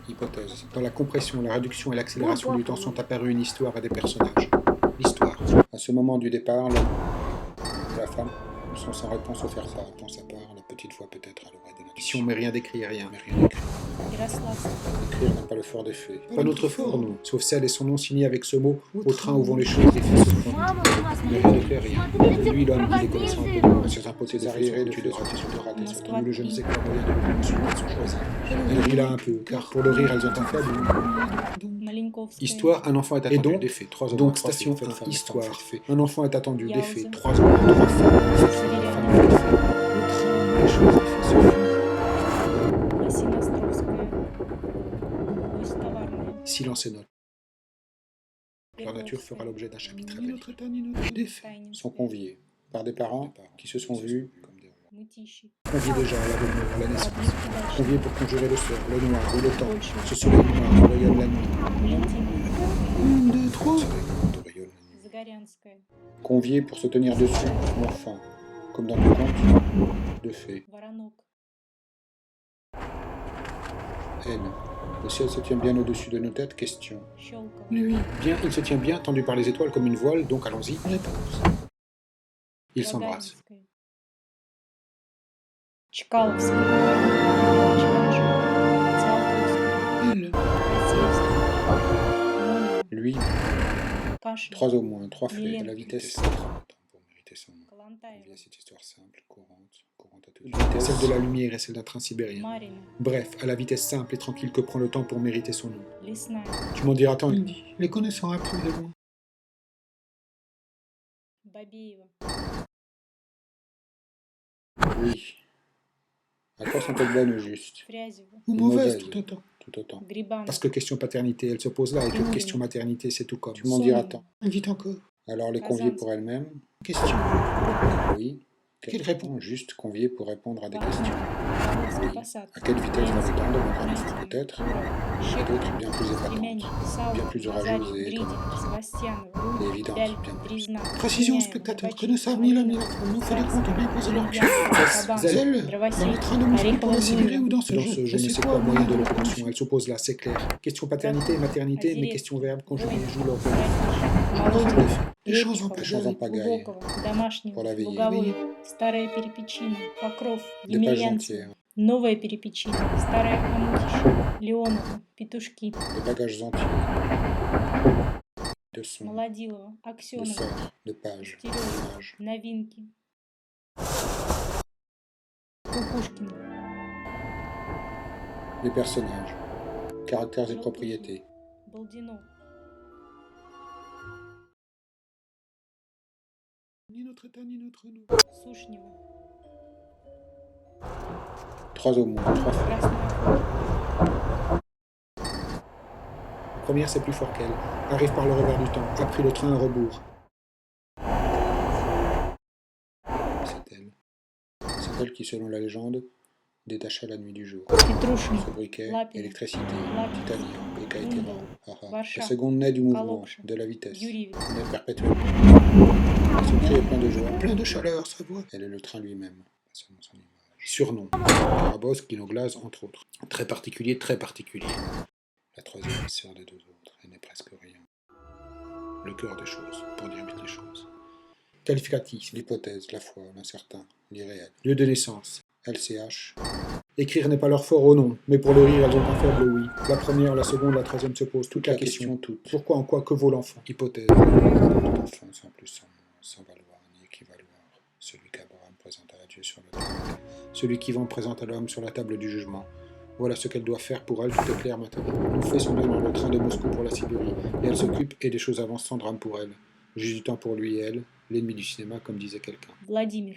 Hypothèse. Dans la compression, la réduction et l'accélération du temps sont apparues une histoire et des personnages. L'histoire. À ce moment du départ, l'homme et la femme sont sans réponse offertes. Sa réponse à part, la petite voix peut-être à l'oreille des nations. Mais rien d'écrit, rien. Écrire n'a pas le fort d'effet. Pas notre fort, nous. Sauf celle et son nom signé avec ce mot, au train où vont les choses, les faits se font. Mais rien d'écrit, rien. Lui, l'homme, qui les connaissant un peu moins, certains potés arriérés de de rater sur de rater, surtout le je ne sais quoi moyen de locomotion sont choisis. Elle rit là un peu, car pour le rire, elles ont un faible. Histoire, un enfant est attendu. Et donc, d'effet, 3 donc station 1, histoire, fait. Un enfant est attendu, d'effet, 3 ans, 3 faits. Les choses, effet, se font. Silence et note. Leur nature fera l'objet d'un chapitre à venir. Des faits sont conviés par des parents qui se sont vus comme des rois. Conviés déjà à l'avenir, à la naissance. Conviés pour conjurer le sort, le noir ou le temps, ce soleil noir qui rayonne la nuit. 1, 2, 3. Conviés pour se tenir dessus, ou enfin, comme dans le conte, de fées. N. Le ciel se tient bien au-dessus de nos têtes, question. Lui. Bien, il se tient bien, tendu par les étoiles comme une voile, donc allons-y. Réponse. Ils s'embrassent. Elle. Lui. 3 au moins, 3 faits, à la vitesse 30 pour mériter son nom. Il y a cette histoire simple, courante à toute vitesse. Celle de la lumière et celle d'un train sibérien. Bref, à la vitesse simple et tranquille que prend le temps pour mériter son nom. Tu m'en diras tant, il dit. Les connaissant appris de loin. Oui. À quoi sont-elles bonnes ou justes? Ou mauvaises, tout autant. Tout autant. Parce que question paternité, elle se pose là, et que question maternité, c'est tout comme. Tu m'en diras tant. Invite encore. Alors les convier pour elles-mêmes? Question. Oui. Quelle réponse? Juste convier pour répondre à des questions. Oui. À quelle vitesse va l'étendre? Encore une fois peut-être. D'autres bien plus épatantes, bien plus orageuses et étonnantes. Et évidentes, bien plus. Précision, spectateurs, que ne savent ni l'homme ni la femme, nous fait des comptes bien poser leur pied. Zèle, dans les trains de Moscou pour la Sibérie ou dans ce jeu, je ne sais quoi, moyen de locomotion, elle s'oppose là, c'est clair. Question paternité et maternité, mais question verbe conjugué joue leur rôle. Les choses en pagaille, pour la veillée. Des pages entières. Новая перепечина, старая Амутищева, Леонова, Петушки. Des bagages entiers. De sons. Молодилова, De Аксенова, sorts, de pages, Стереева, d'images. Новинки. Кукушкина. Les personnages. Caractères et propriétés. Балдино. Ni notre état, ni notre nom. Сушнева. 3 au moins, 3 fois. Красноахова. La première, c'est plus fort qu'elle. Arrive par le revers du temps, a pris le train à rebours. C'est elle. C'est elle qui, selon la légende, détacha la nuit du jour. Петрушин, Sobriquet, Lapin, électricité, Lapin, titanium, bécaïtéran. La Varsha, seconde naît du mouvement, Kalokcha, de la vitesse. Юрьевец. Elle naît perpétuellement. Son cri est plein de joie, plein de chaleur, sa voix. Elle est le train lui-même. Selon son image. Surnom, Carabosse, Kinoglas, entre autres. Très particulier, très particulier. La troisième est sœur des deux autres, elle n'est presque rien. Le cœur des choses, pour dire vite les choses. Qualificatif, l'hypothèse, la foi, l'incertain, l'irréel. Lieu de naissance, LCH. Écrire n'est pas leur fort au nom, mais pour le rire, elles ont un faible oui. La première, la seconde, la troisième se pose toute la question, toute. Pourquoi, en quoi, que vaut l'enfant? Hypothèse. Tout enfant sans plus, sans valoir, ni équivaloir. Celui qu'Abraham présente à Dieu sur le table. Celui qui vend présente à l'homme sur la table du jugement. Voilà ce qu'elle doit faire pour elle, tout est clair maintenant. On fait son bien dans le train de Moscou pour la Sibérie, et elle s'occupe et des choses avancent sans drame pour elle. Juste du temps pour lui et elle, l'ennemi du cinéma, comme disait quelqu'un. Владимир.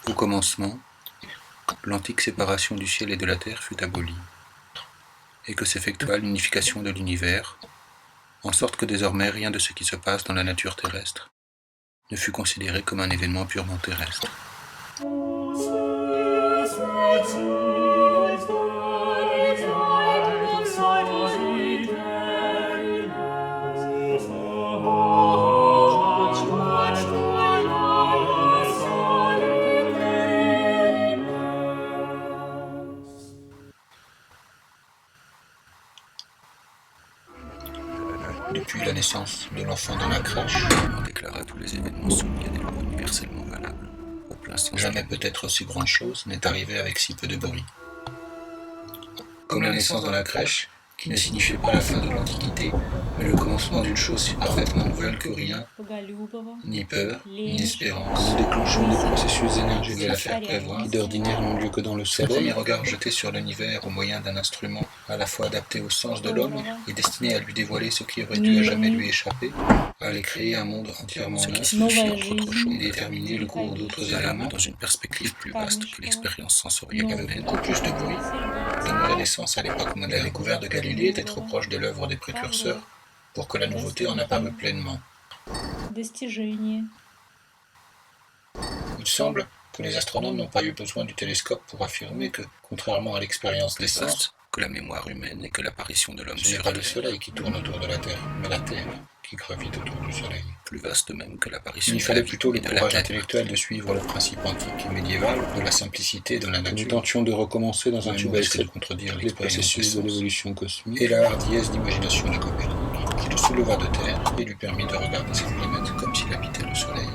Au commencement, l'antique séparation du ciel et de la terre fut abolie, et que s'effectua l'unification de l'univers, en sorte que désormais rien de ce qui se passe dans la nature terrestre ne fut considéré comme un événement purement terrestre. Depuis la naissance de l'enfant dans la crèche, on déclara tous les événements soumis à des lois universellement valables. Au plein sens, jamais peut-être aussi grande chose n'est arrivée avec si peu de bruit. Comme la naissance dans la crèche, qui ne signifiait pas la fin de l'Antiquité, mais le commencement d'une chose si parfaitement nouvelle que rien, ni peur, ni espérance, nous déclenchons des processus énergétiques à faire prévoir, qui d'ordinaire n'ont lieu que dans le soleil. Le premier regard jeté sur l'univers au moyen d'un instrument à la fois adapté au sens de l'homme et destiné à lui dévoiler ce qui aurait dû à jamais lui échapper, à aller créer un monde entièrement neuf, qui signifie entre autres choses, et déterminer le cours d'autres éléments dans une perspective plus vaste que l'expérience sensorielle humaine. Beaucoup plus de bruit donnerait naissance à l'époque moderne. La découverte de Galilée était trop proche de l'œuvre des précurseurs pour que la nouveauté en apparût pleinement. Il semble que les astronomes n'ont pas eu besoin du télescope pour affirmer que, contrairement à l'expérience des sens, que la mémoire humaine et que l'apparition de l'homme, ce n'est pas le Soleil qui tourne autour de la Terre, mais la Terre qui gravite autour du Soleil. Plus vaste même que l'apparition. Il fallait plutôt le courage intellectuel de suivre le principe antique et médiéval de la simplicité de la nature. Nous tentions de recommencer dans un tube de contredire les processus de l'évolution cosmique et la hardiesse d'imagination de Copernic, qui le souleva de terre et lui permit de regarder ses planètes comme s'il habitait le Soleil.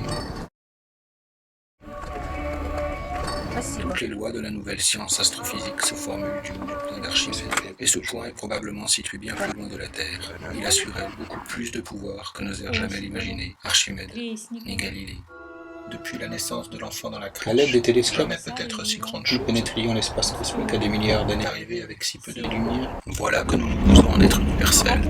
Toutes les lois de la nouvelle science astrophysique se formulent du point d'Archimède, et ce point est probablement situé bien plus loin de la Terre. Il assurait beaucoup plus de pouvoir que n'osèrent jamais l'imaginer Archimède ni Galilée. Depuis la naissance de l'enfant dans la crèche, à l'aide des télescopes, jamais peut-être aussi grande chose, nous pénétrions l'espace cosmique à des milliards d'années, arrivés avec si peu de lumière. Voilà que nous nous posons en être universels,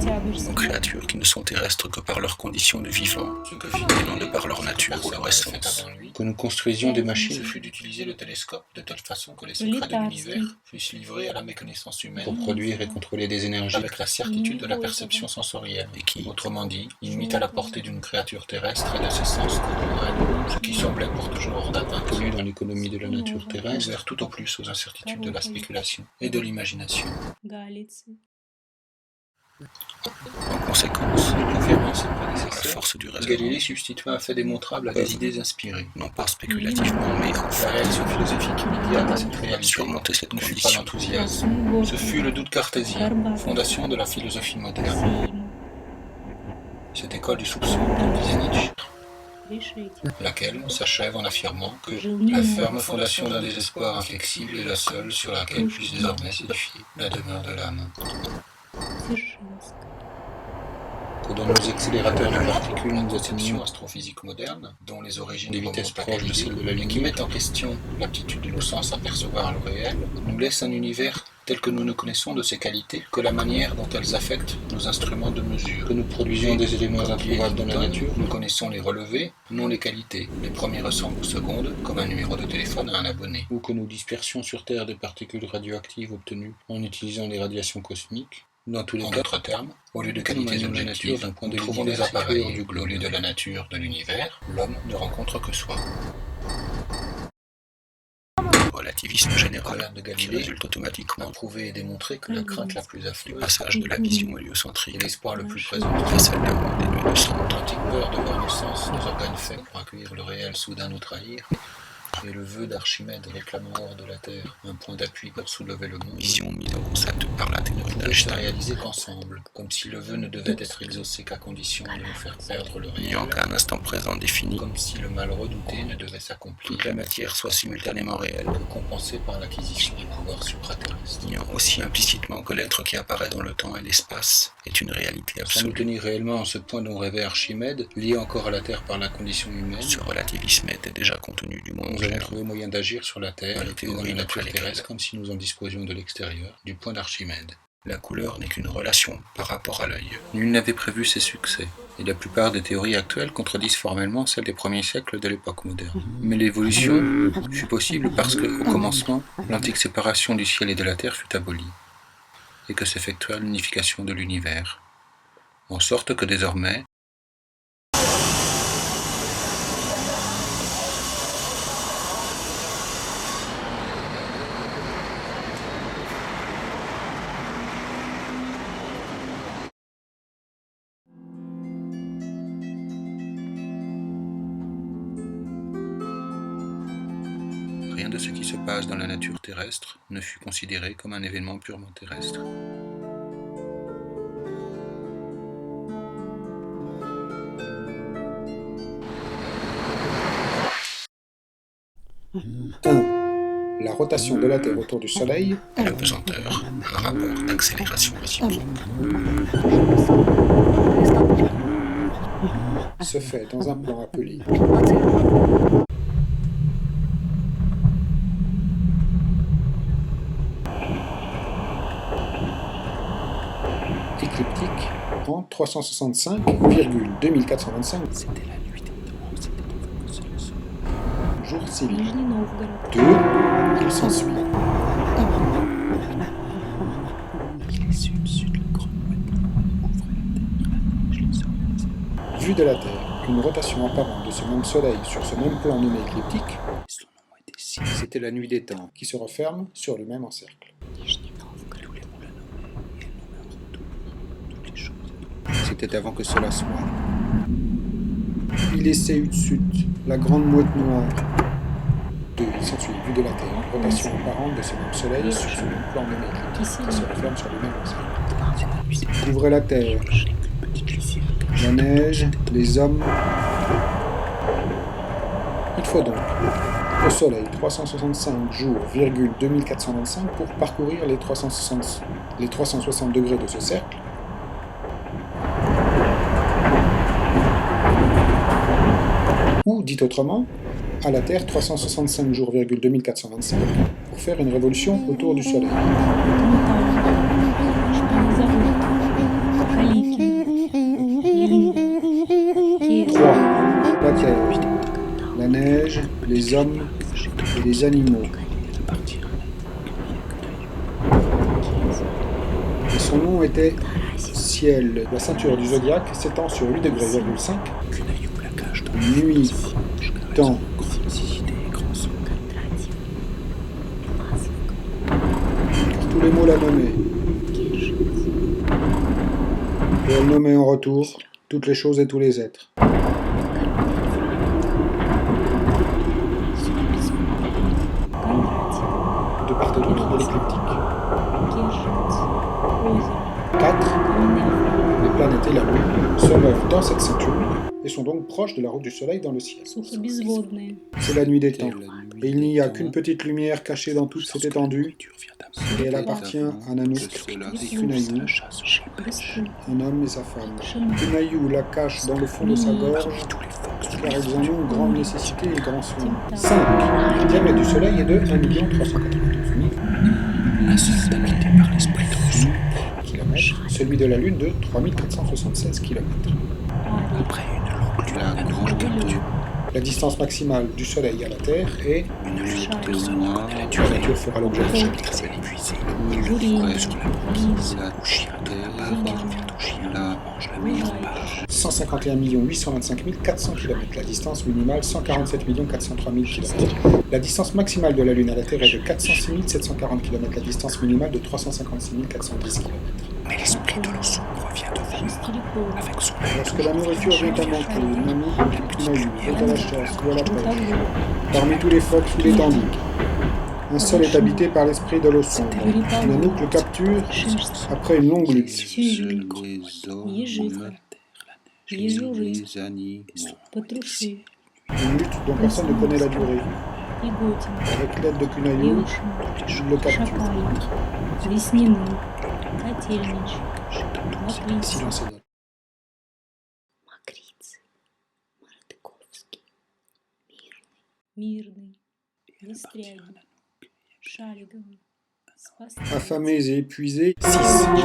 en créatures qui ne sont terrestres que par leurs conditions de vivant, ce que finalement de par leur nature ou leur essence. Que nous construisions des machines, ce fut d'utiliser le télescope de telle façon que les secrets de l'univers puissent livrer à la méconnaissance humaine pour produire et contrôler des énergies avec la certitude de la perception sensorielle, et qui, autrement dit, il mit à la portée d'une créature terrestre et de ses sens corporels, ce qui semblait pour toujours hors d'atteinte, connu dans l'économie de la nature terrestre, ouvert tout au plus aux incertitudes de la spéculation et de l'imagination. En conséquence, confirmant ses prédécesseurs, la force du raisonnement, Galilée substitua un fait démontrable à des idées inspirées, non pas spéculativement, mais en fait. La réaction philosophique immédiate à cette réalité surmonter cette condition. Pas l'enthousiasme. Ce fut le doute cartésien, fondation de la philosophie moderne. Cette école du soupçon, comme disait Nietzsche, laquelle s'achève en affirmant que la ferme fondation d'un désespoir inflexible est la seule sur laquelle puisse désormais s'édifier la demeure de l'âme. que dans nos accélérateurs de particules, nos conceptions astrophysiques modernes, dont les origines des vitesses proches de celles de la lumière, qui mettent en question l'aptitude de nos sens à percevoir le réel, nous laissent un univers tel que nous ne connaissons de ses qualités que la manière dont elles affectent nos instruments de mesure. Que nous produisions des éléments introuvables dans la nature, nous connaissons les relevés, non les qualités. Les premiers ressemblent aux secondes, comme un numéro de téléphone à un abonné. Ou que nous dispersions sur Terre des particules radioactives obtenues en utilisant les radiations cosmiques. Dans tous les cas, en d'autres termes, au lieu de qualités objectives, d'un point de vue trouvons des appareils du globe. Au lieu de la nature, de l'univers, l'homme ne rencontre que soi. Relativisme général de Galilée résulte automatiquement prouvé et démontré que la crainte la plus affluée, passage de la vision héliocentrique, et l'espoir le plus présent est celle d'un monde dénué de sens. L'authentique peur de voir nos sens, nos organes faits pour accueillir le réel soudain nous trahir, et le vœu d'Archimède réclamant hors de la Terre un point d'appui pour soulever le monde, vision mise en concept par la théorie d'Einstein, réalisée qu'ensemble, comme si le vœu ne devait être exaucé qu'à condition de nous faire perdre le réel, n'ayant qu'un instant présent défini, comme si le mal redouté ne devait s'accomplir, que la matière soit simultanément réelle, que compensée par l'acquisition du pouvoir supraterrestre, niant aussi implicitement que l'être qui apparaît dans le temps et l'espace est une réalité absolue. Sans nous tenir réellement en ce point dont rêvait Archimède, lié encore à la Terre par la condition humaine, ce relativisme était déjà contenu du monde. Nous avons trouvé moyen d'agir sur la Terre et dans la nature terrestre comme si nous en disposions de l'extérieur, du point d'Archimède. La couleur n'est qu'une relation par rapport à l'œil. Nul n'avait prévu ses succès, et la plupart des théories actuelles contredisent formellement celles des premiers siècles de l'époque moderne. Mais l'évolution fut possible parce que, au commencement, l'antique séparation du ciel et de la terre fut abolie, et que s'effectua l'unification de l'univers, en sorte que désormais, rien de ce qui se passe dans la nature terrestre ne fut considéré comme un événement purement terrestre. La rotation de la Terre autour du Soleil et la pesanteur, un rapport d'accélération réciproque, se fait dans un plan appelé écliptique en 365,2425 jours civils. 2. Il s'ensuit. Vue de la Terre, une rotation apparente de ce même Soleil sur ce même plan nommé écliptique, c'était la nuit des temps, qui se referme sur lui-même en cercle. C'était avant que cela soit. Il essaie Utsut, la grande mouette noire. 2. Il s'ensuit, vue de la Terre, une rotation apparente de ce même Soleil sur ce même plan nommé écliptique, qui se referme sur lui-même en cercle. Couvrez la Terre, la neige, les hommes. Il faut donc au Soleil 365 jours, 2425 pour parcourir les 360 degrés de ce cercle. Ou, dit autrement, à la Terre 365 jours, 2425 pour faire une révolution autour du Soleil. 3. La Terre, la neige, les hommes et les animaux. Et son nom était Ciel. La ceinture du zodiaque s'étend sur 8 degrés, 5. Nuit, temps. Tous les mots la nommaient. Et elle nommait en retour toutes les choses et tous les êtres. De part et d'autre de l'écliptique. 4. Les planètes et la Lune se meuvent dans cette ceinture et sont donc proches de la roue du Soleil dans le ciel. Сухобезводные. C'est la nuit des temps, et il n'y a qu'une petite lumière cachée dans toute cette étendue, et elle appartient à Nanook et Kunayu, un homme et sa femme. Kunayu la cache dans le fond de sa gorge, car ils en ont grande nécessité et grand soin. 5. Le diamètre du Soleil est de 1 392 000 Un seul est habité par l'esprit de l'eau km, celui de la Lune de 3476 km. Après une longue grande capture, La distance maximale du Soleil à la Terre est... une lutte personnelle, la La durée nature fera l'objet de chapitre. est épuisée. Il le ferait sur la banquise, au chien de la barre qui revient au chien, là mange la meilleure part. 151 825 400 km. La distance minimale 147 403 000 km. La distance maximale de la Lune à la Terre est de 406 740 km. La distance minimale de 356 410 km. Mais l'esprit de l'eau sombre vient de voir avec son œil. Lorsque la nourriture vient à manquer, Nanook et Kunayu vont à la chasse ou à la pêche. Parmi tous les phoques sous l'étendue, un seul est habité par l'esprit de l'eau sombre. Nanook le capture après une longue lutte. Seuls les hommes, Ежиха. Ежуры. animaux. Патруши. Une lutte dont personne ne connaît la durée. Иготин. Avec l'aide de Kunayu, Левушин. il le capture. Шакалин. Веснины. Котельнич. Макрицы. Silence et Макрицы. Мартыковский. Мирный. Вестряги. Шалиговы. Спасцы. Affamés et épuisés, 6.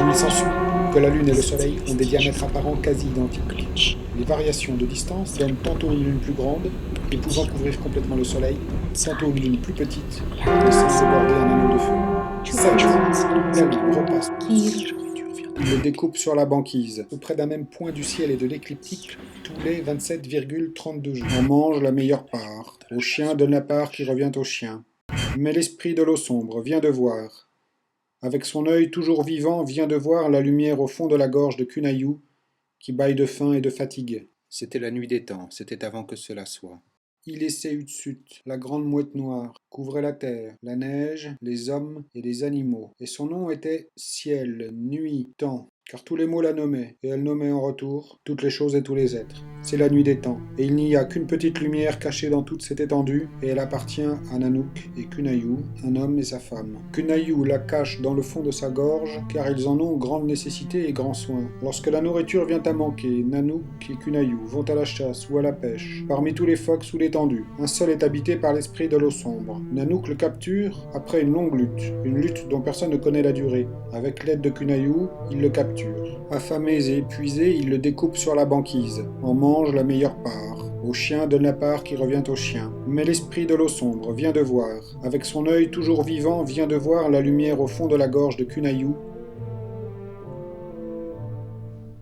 Il s'ensuit que la Lune et le Soleil ont des diamètres apparents quasi identiques. Les variations de distance donnent tantôt une Lune plus grande et pouvant couvrir complètement le Soleil, tantôt une Lune plus petite, laissant déborder un anneau de feu. 7. La Lune repasse. Кир. Il le découpe sur la banquise, auprès d'un même point du ciel et de l'écliptique, tous les 27,32 jours. On mange la meilleure part. Au chien donne la part qui revient au chien. Mais l'esprit de l'eau sombre vient de voir. Avec son œil toujours vivant, vient de voir la lumière au fond de la gorge de Kunayu, qui bâille de faim et de fatigue. C'était la nuit des temps, c'était avant que cela soit. Il essaie Utsut, la grande mouette noire, couvrait la terre, la neige, les hommes et les animaux. Et son nom était ciel, nuit, temps, car tous les mots la nommaient, et elle nommait en retour toutes les choses et tous les êtres. C'est la nuit des temps, et il n'y a qu'une petite lumière cachée dans toute cette étendue, et elle appartient à Nanook et Kunayu, un homme et sa femme. Kunayu la cache dans le fond de sa gorge, car ils en ont grande nécessité et grand soin. Lorsque la nourriture vient à manquer, Nanook et Kunayu vont à la chasse ou à la pêche. Parmi tous les phoques sous l'étendue, un seul est habité par l'esprit de l'eau sombre. Nanook le capture après une longue lutte dont personne ne connaît la durée. Avec l'aide de Kunayu, il le capture. Affamés et épuisés, il le découpe sur la banquise. On mange la meilleure part. Au chien donne la part qui revient au chien. Mais l'esprit de l'eau sombre vient de voir. Avec son œil toujours vivant, vient de voir la lumière au fond de la gorge de Kunayu,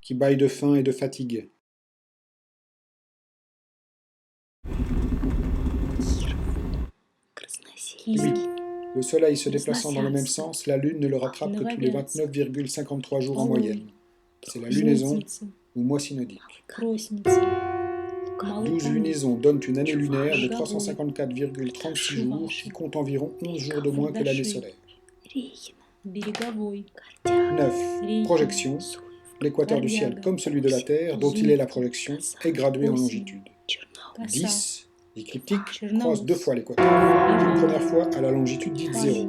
qui bâille de faim et de fatigue. Кир. Le soleil se déplaçant dans le même sens, la lune ne le rattrape que tous les 29,53 jours en moyenne. C'est la lunaison Желтица. ou mois synodique. Кросница. 12 lunaisons donnent une année lunaire de 354,36 jours qui compte environ 11 jours de moins que l'année solaire. Береговой. 9. Projection. L'équateur du ciel, comme celui de la Terre, dont il est la projection, est gradué en longitude. Коса. 10. L'écliptique croise 2 fois l'équateur. Une première fois à la longitude dite 0,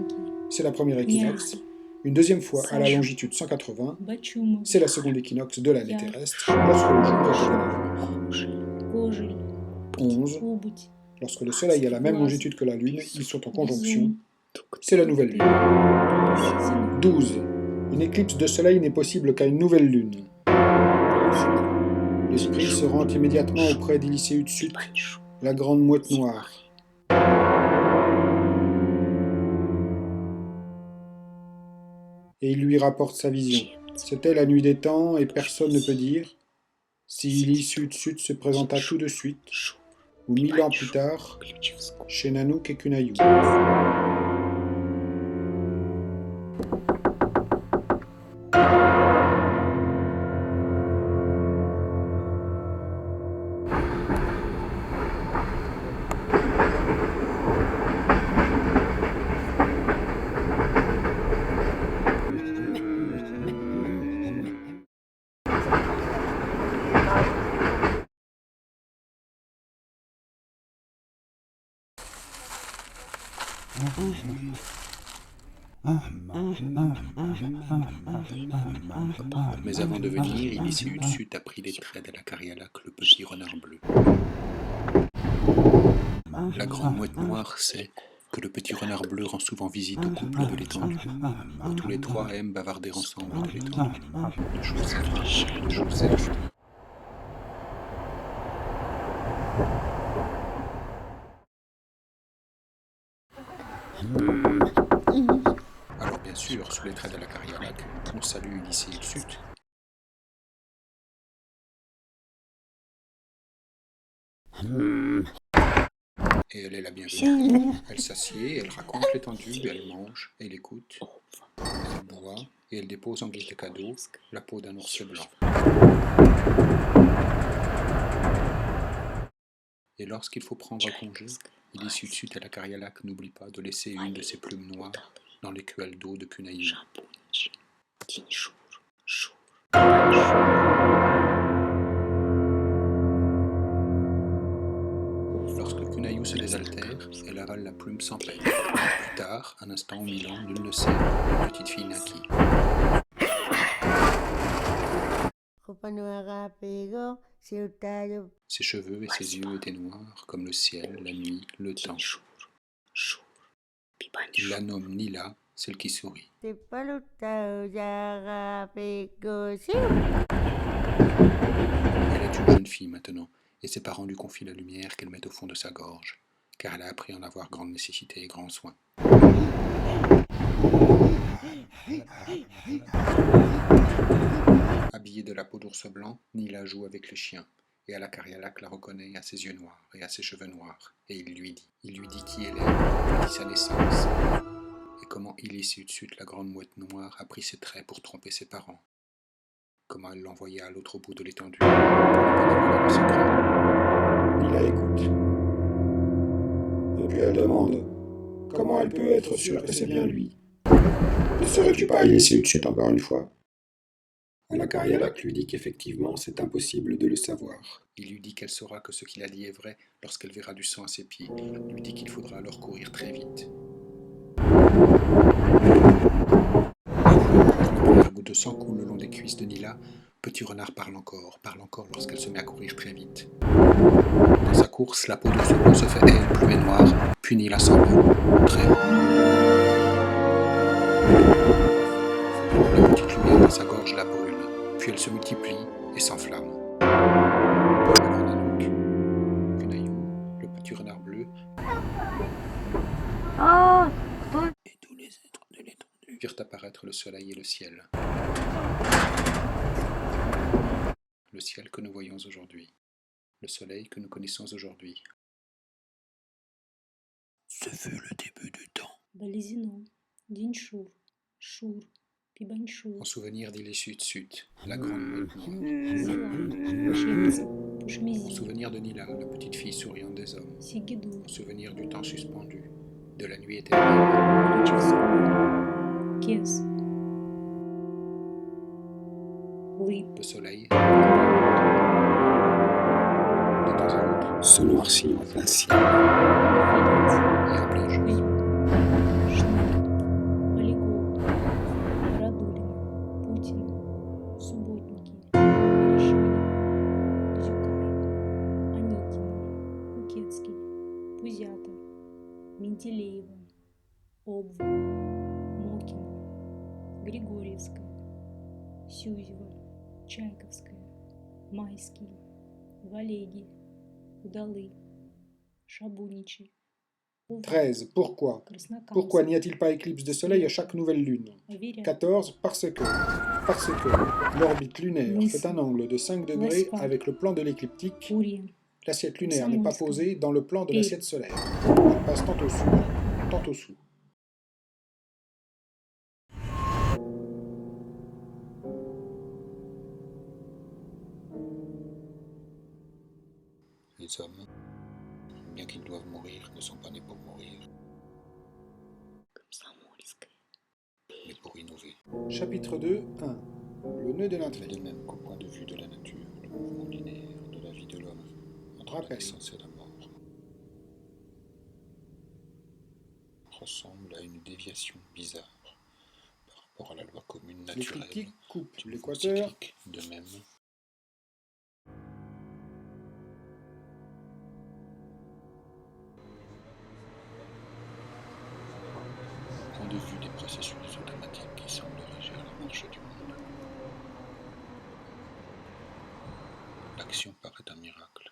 c'est la première équinoxe. Une deuxième fois à la longitude 180, Бачума. c'est la seconde équinoxe de l'année terrestre, lorsque le jour est égal à la lune. Кожей. 11. Обуть. Lorsque le soleil a la même longitude que la lune, ils sont en conjonction, c'est la nouvelle lune. 12. Une éclipse de soleil n'est possible qu'à une nouvelle lune. L'esprit se rend immédiatement auprès d'Illicé Utsut, la grande mouette noire. Et il lui rapporte sa vision. C'était la nuit des temps et personne ne peut dire si Illicé Utsut se présenta tout de suite ou 1000 ans plus tard chez Nanook et Kunayu. Mais avant de venir, Ilissi Utsut a pris les traits de la Carialac, le petit renard bleu. La grande mouette noire sait que le petit renard bleu rend souvent visite au couple de l'étendue. Tous les trois aiment bavarder ensemble de l'étendue. De choses étranges, de choses étranges. Alors bien sûr, sous les traits de la Carialac, on salue Ilissi Utsut. Et elle est la bienvenue. Elle s'assied, elle raconte l'étendue, elle mange, elle écoute, elle boit, et elle dépose en guise de cadeau la peau d'un ours blanc. Et lorsqu'il faut prendre congé, Ilissi Utsut et la Carialac n'oublient pas de laisser une de ses plumes noires dans l'écuelle d'eau de Kunayu. Lorsque Kunayu se désaltère, elle avale la plume sans peine. Plus tard, un instant ou 1000 ans, nul ne sait, une petite fille naquit. Ses cheveux et ses yeux étaient noirs, comme le ciel, la nuit, le temps. Il la nomme Nila, celle qui sourit. Elle est une jeune fille maintenant, et ses parents lui confient la lumière qu'elle met au fond de sa gorge, car elle a appris à en avoir grande nécessité et grand soin. Habillée de la peau d'ours blanc, Nila joue avec les chiens, et à la Carialac la reconnaît à ses yeux noirs et à ses cheveux noirs, et il lui dit qui elle est, lui dit sa naissance, et comment Ilissi Utsut, la grande mouette noire, a pris ses traits pour tromper ses parents, comment elle l'envoyait à l'autre bout de l'étendue pour ne pas dévoiler le secret. Nila écoute. Et puis elle demande comment elle peut être sûre que c'est bien lui. Ne serais-tu pas Ilissi Utsut encore une fois? La Carialac lui dit qu'effectivement c'est impossible de le savoir. Il lui dit qu'elle saura que ce qu'il a dit est vrai lorsqu'elle verra du sang à ses pieds. Il lui dit qu'il faudra alors courir très vite. Une première goutte de sang coule le long des cuisses de Nila. Petit renard parle encore lorsqu'elle se met à courir très vite. Dans sa course, la peau d'ours blanc se fait elle, plume et noire, puis Nila s'envole, très haut. La petite lumière dans sa gorge la brûle, puis elle se multiplie et s'enflamme. Alors Nanook, Kunayu, le petit renard bleu, et tous les êtres de l'étendue virent apparaître le soleil et le ciel. Le ciel que nous voyons aujourd'hui, le soleil que nous connaissons aujourd'hui. Ce fut le début du temps. En souvenir d'Ilissi Utsut, la grande mouette noire. En souvenir de Nila, la petite fille souriante des hommes. En souvenir du temps suspendu, de la nuit éternelle. Le soleil, de temps à autre, se noircit en plein ciel et en plein jour. Менделеева, Обва, Мокина, Григорьевская, Сюзева, Чайковская, Майский, Валеги, Удалы, Шабуничи. 13. Pourquoi? Pourquoi n'y a-t-il pas éclipse de soleil à chaque nouvelle lune? 14. Parce que l'orbite lunaire fait un angle de 5 degrés avec le plan de l'écliptique. L'assiette lunaire n'est pas posée dans le plan de l'assiette solaire. Elle passe tantôt sous, tantôt sous. Les hommes, bien qu'ils doivent mourir, ne sont pas nés pour mourir, mais pour innover. Chapitre 2, 1. Le nœud de l'intrigue. Mais de même qu'au point de vue de la nature, le mouvement linéaire de la vie de l'homme entre la naissance et la mort ressemble. une déviation bizarre par rapport à la loi commune Les naturelle critiques coupent du l'équateur. cyclique. De même, au point de vue des processus automatiques qui semblent régir la marche du monde, l'action paraît un miracle.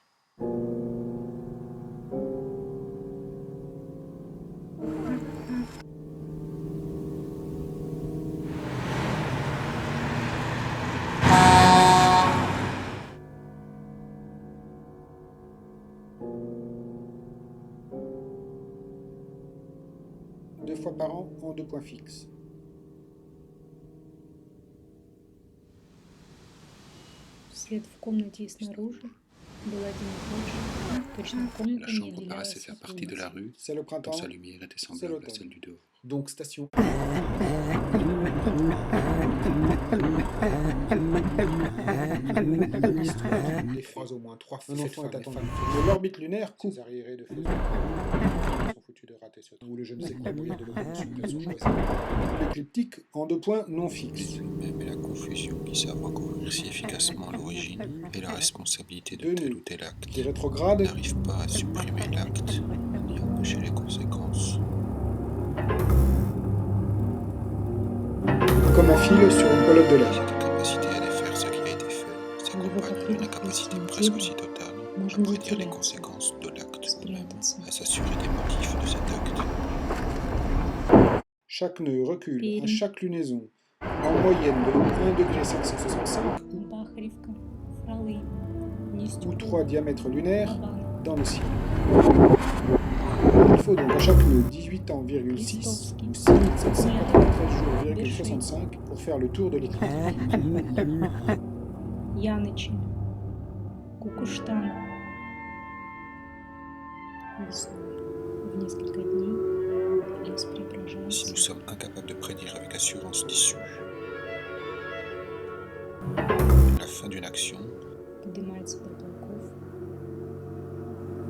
Deux fois par an en 2 points fixes. Свет в комнате и снаружи был один и тот же. Точно комната La не chambre отделялась paraissait faire от partie de la улицы. rue, C'est le dont printemps, sa lumière était c'est semblable à l'automne. celle du dehors. Donc station. Des phrases au moins 3 fois. Un enfant est attendu. De l'orbite lunaire coupe. Ses arriérés de faisceaux. Ils sont foutus de rater ce temps. Ou le je ne sais quoi moyen de locomotion qu'elles sont choisies. L'écliptique en 2 points non fixes. Les mêmes et la confusion qui savent recouvrir si efficacement l'origine et la responsabilité de Deux tel nœuds. ou tel acte Des rétrogrades. n'arrivent pas à supprimer l'acte ni empêcher les conséquences. Comme un fil sur une pelote de lait. Cette capacité à défaire ce qui a été fait s'accompagne d'une incapacité presque aussi totale à prédire les conséquences de l'acte ou même à s'assurer des motifs de cet acte. Chaque nœud recule à chaque lunaison en moyenne de 1,565 degrés Бахаревка, Фролы, ou Нестюкова, 3 diamètres lunaires Лобанов, dans le ciel. Il faut donc à chaque nœud 18 ans,6 ou 6793 jours,65 pour faire le tour de l'éclipse. Янычи, Кукуштан. Весной, в несколько дней, лес Si преображается. nous sommes incapables de prédire avec assurance l'issue, la fin d'une action, Поднимается до облаков.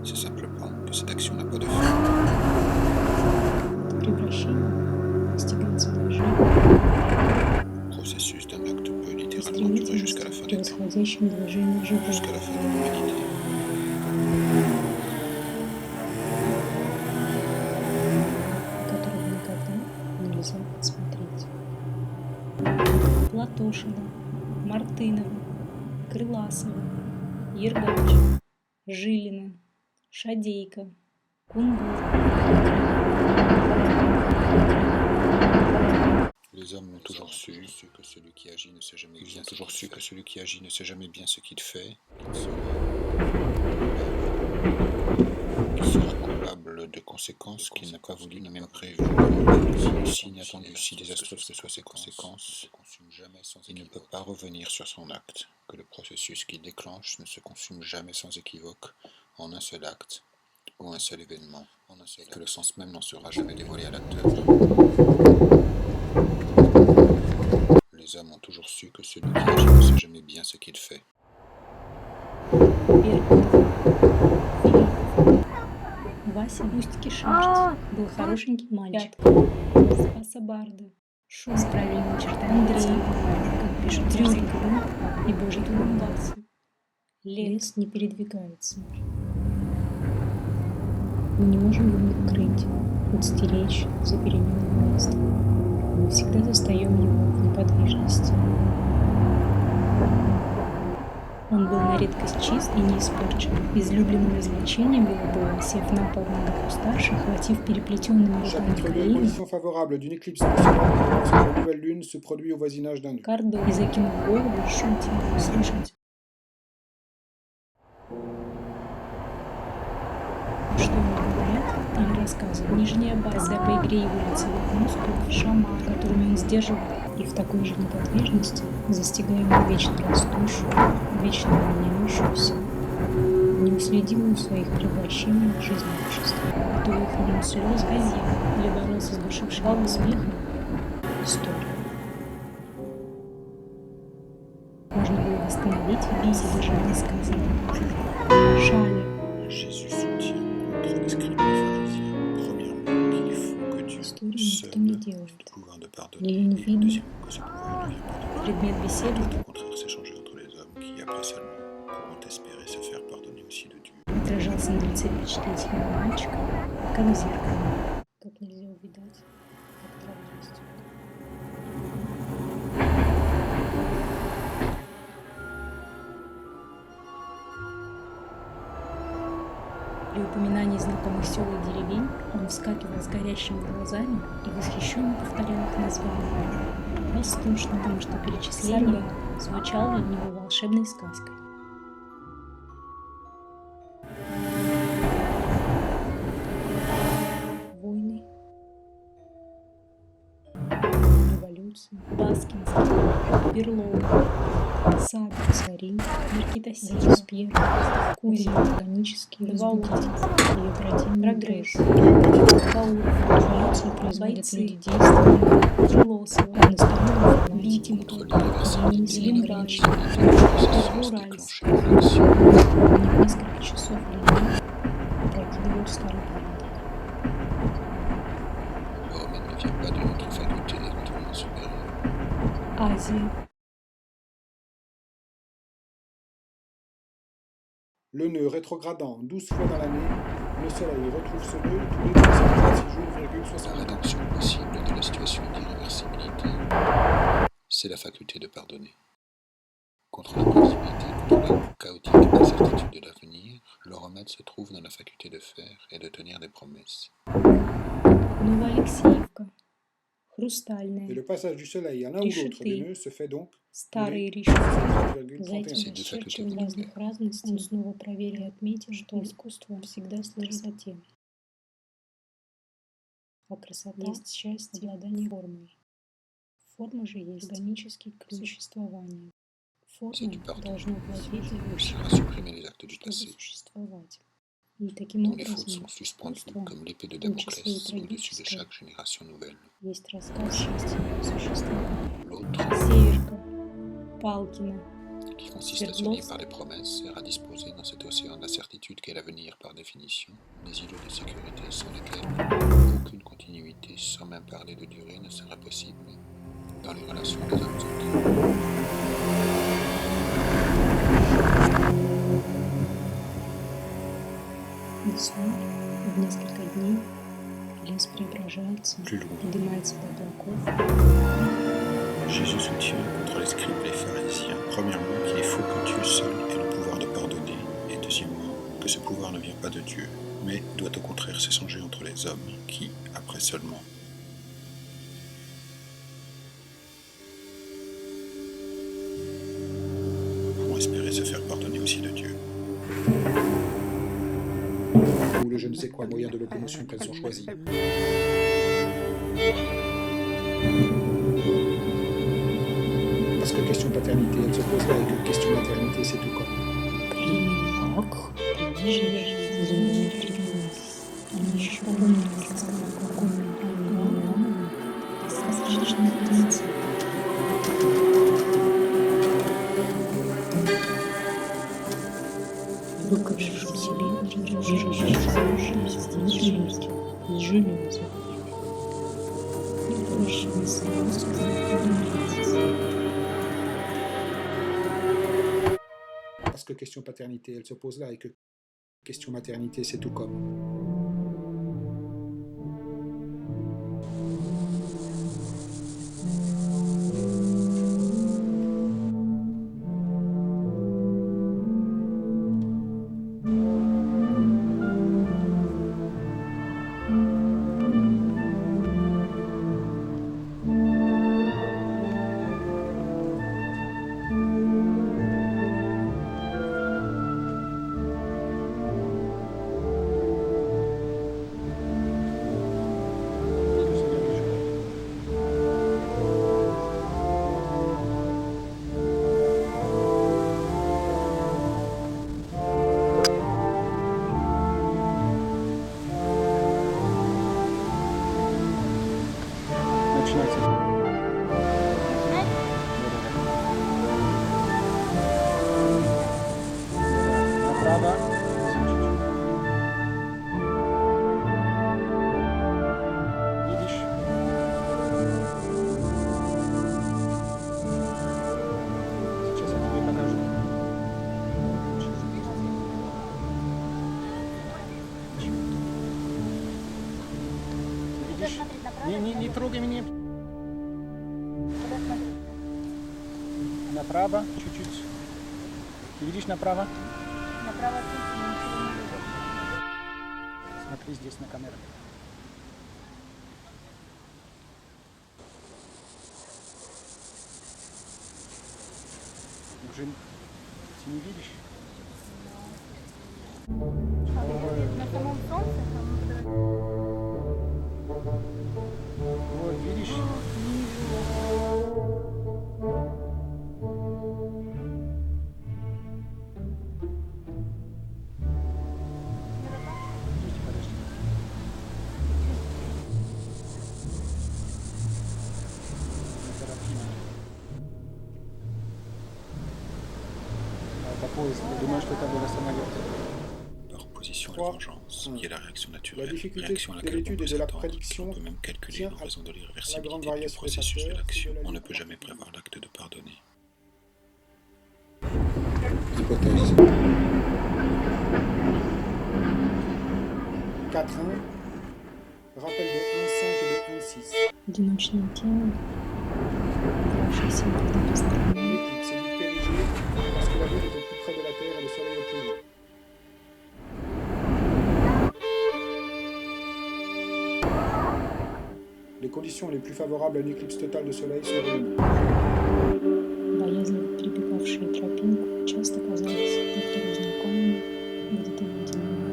c'est simplement que cette action n'a pas de fin. Это превращение достигается движением Le processus d'un acte peut и littéralement durer стремительность jusqu'à la fin des temps, превосходящим движение живого. jusqu'à la fin de l'humanité. Которого никогда нельзя подсмотреть. Платошина, Мартынова, Крыласова, Ергач, Жилина, Шадейко, Кунгур. Les hommes ont toujours su que celui qui agit ne sait jamais bien. Ils ont toujours su que celui qui agit ne sait jamais bien ce qu'il fait, qu'il sera coupable de conséquences qu'il n'a pas voulu ni même prévues. Si inattendu, si désastreuses que soient ses conséquences, il ne peut pas revenir sur son acte, que le processus qu'il déclenche ne se consume jamais sans équivoque en un seul acte ou un seul événement, et que le sens même n'en sera jamais dévoilé à l'acteur. Les hommes ont toujours su que celui qui agit ne sait jamais bien ce qu'il fait. Вася Устики Шерсть был хорошенький мальчик. Спаса Барда. Шум с правильными чертами. Андрей, как пишет Трюрикова, и Божий улыбался. Лес не передвигается. Мы не можем его укрыть, подстеречь за переменным местом. Мы всегда застаем его в неподвижности. Он был на редкость чист и не испорчен. Излюбленным развлечением его было, сев на пол на ногах старших, хватив переплетенными руками Chapitre 2. колени, Conditions favorables d'une éclipse nationale lorsque la nouvelle lune se produit au voisinage d'un nœud. кордон, и закинув голову, шутил, слушать, что ему говорят или рассказывают. Нижняя база, когда по игре его лицевых мускулов, шаман, которыми он сдерживал, и в такой же неподвижности, застигаемую вечно растущую, вечно меняющуюся, неуследимую в своих превращениях в жизнь общества, готовых в нем слез, газет, или боролся с душившим его смехом, история. Можно было восстановить весь содержание сказанного. Шали. Jésus se tire contre les scribes et les pharisiens. Premièrement, qu'il faut que Dieu истории никто seul не le делает. pouvoir de Ее pardonner, не et видно. deuxièmement, que ce pouvoir ne vient pas de Dieu, Предмет беседы doit au contraire s'échanger entre les hommes qui, après seulement, pourront espérer se faire pardonner aussi de Dieu. отражался на лице впечатлительного мальчика, как в зеркале. Как нельзя увидать, как траву растет. При упоминании знакомых сел и деревень он вскакивал с горящими глазами и восхищенно повторял их названия, восторженно, потому что перечисление звучало для него волшебной сказкой. Войны, революции, Баскинский, Берлога, Саби, цари, Никита Робеспьер, Кузин, органические возбудители, ее противник, прогресс, Кауров, революции производят люди действенные, философы, односторонние фанатики, Зеленбач, Уральск. Они в несколько часов или дней опрокидывают старый порядок. L'homme ne vient pas de notre faculté des retournements supérieurs. Азия. Le nœud rétrogradant 12 fois dans l'année, le Soleil retrouve ce nœud tous les 336 jours, La rédemption possible de la situation d'irréversibilité, c'est la faculté de pardonner. Contre l'imprévisibilité, contre la chaotique incertitude de l'avenir, le remède se trouve dans la faculté de faire et de tenir des promesses. Новоалексеевка. Et Хрустальная. le passage du Soleil à l'un ou l'autre des nœuds se fait donc Старые tous les решеты. 34,31 За этим C'est deux facultés расчерчиванием разных volontaires. разностей он снова проверил и отметил, что искусство всегда служит красоте. А красота есть счастье, обладание формой. Форма же есть органический ключ существования. C'est du Форма pardon должна владеть qui вещью, réussira à supprimer les actes du чтобы passé, существовать. И таким dont les fautes образом sont suspendues искусство, comme l'épée de в том числе и Damoclès au-dessus de трагическое, chaque génération nouvelle. есть рассказ счастья существования. L'autre, Северка, Палкина, qui consiste à soigner par des promesses, sert à disposer dans cet océan d'incertitude qu'est l'avenir par définition, des îlots de sécurité sans lesquels aucune continuité, sans même parler de durée, ne serait possible dans les relations des hommes autres. Весной, в несколько дней, лес преображается, поднимается до облаков. Jésus soutient contre les scribes et les pharisiens, premièrement, qu'il est faux que Dieu seul ait le pouvoir de pardonner, et deuxièmement, que ce pouvoir ne vient pas de Dieu, mais doit au contraire s'échanger entre les hommes qui, après seulement, pourront espérer se faire pardonner aussi de Dieu. Ou le je ne sais quoi moyen de locomotion qu'elles ont choisi. Parce que question paternité, elle se pose là, et que question maternité, c'est tout comme. Они еще помнят разговор покойной мамы, сказочной птицы. Выкопавшем селе, жили из железа. И проще весело сказать. Parce que question paternité, elle se pose là, et que question maternité, c'est tout comme. времени. Направо, чуть-чуть. Ты видишь направо? Направо чуть-чуть, ничего не видно. Смотри здесь на камеру. Уже ты не видишь? На самом солнце там Вот, видишь? Подожди. Это Рафина. Это поезд. Я думаю, что это был самолет. Par opposition à la vengeance, qui est la réaction La naturelle, difficulté réaction à de laquelle on l'étude peut et de la s'attendre, prédiction on peut même calculer tient en à raison de la grande l'irréversibilité du variation des processus de facteurs, l'action. c'est de la On ne vie peut jamais particulière. prévoir l'acte de pardonner. Hypothèse. 4.1. Rappel de 1.5 et de 1.6. одиночные тени, оставшиеся иногда по сторонам. L'éclipse est dite périgée parce que la Lune est au plus près de la Terre et le Soleil au plus loin. Les conditions les plus favorables à une éclipse totale de Soleil sont réunies. Боязливо перебегавшие тропинку часто казались доктору знакомыми где-то виденными.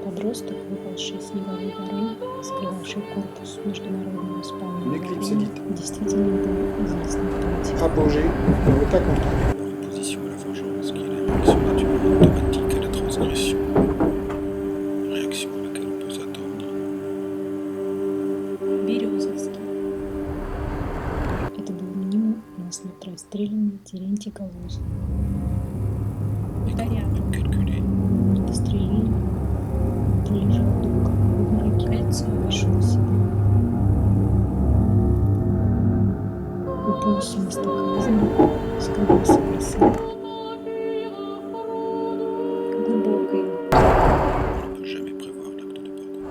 Подросток, выпалший из снеговой горы, скрывавший корпус международного спального L'éclipse est времени, dite действительно был известным памятником. apogée dans le cas contraire. Par opposition à la vengeance, qui est la réaction naturelle automatique à la transgression, réaction à laquelle on peut s'attendre. Березовский. Это был мнимо насмерть расстрелянный Терентий Галузин. Et comme on peut calculer, Застрелили, пролежал долго в обмороке, кольцо вышел себе. Уполз вместо казни, скрылся в лесах. Глубокой, on ne peut jamais prévoir l'acte de pardon.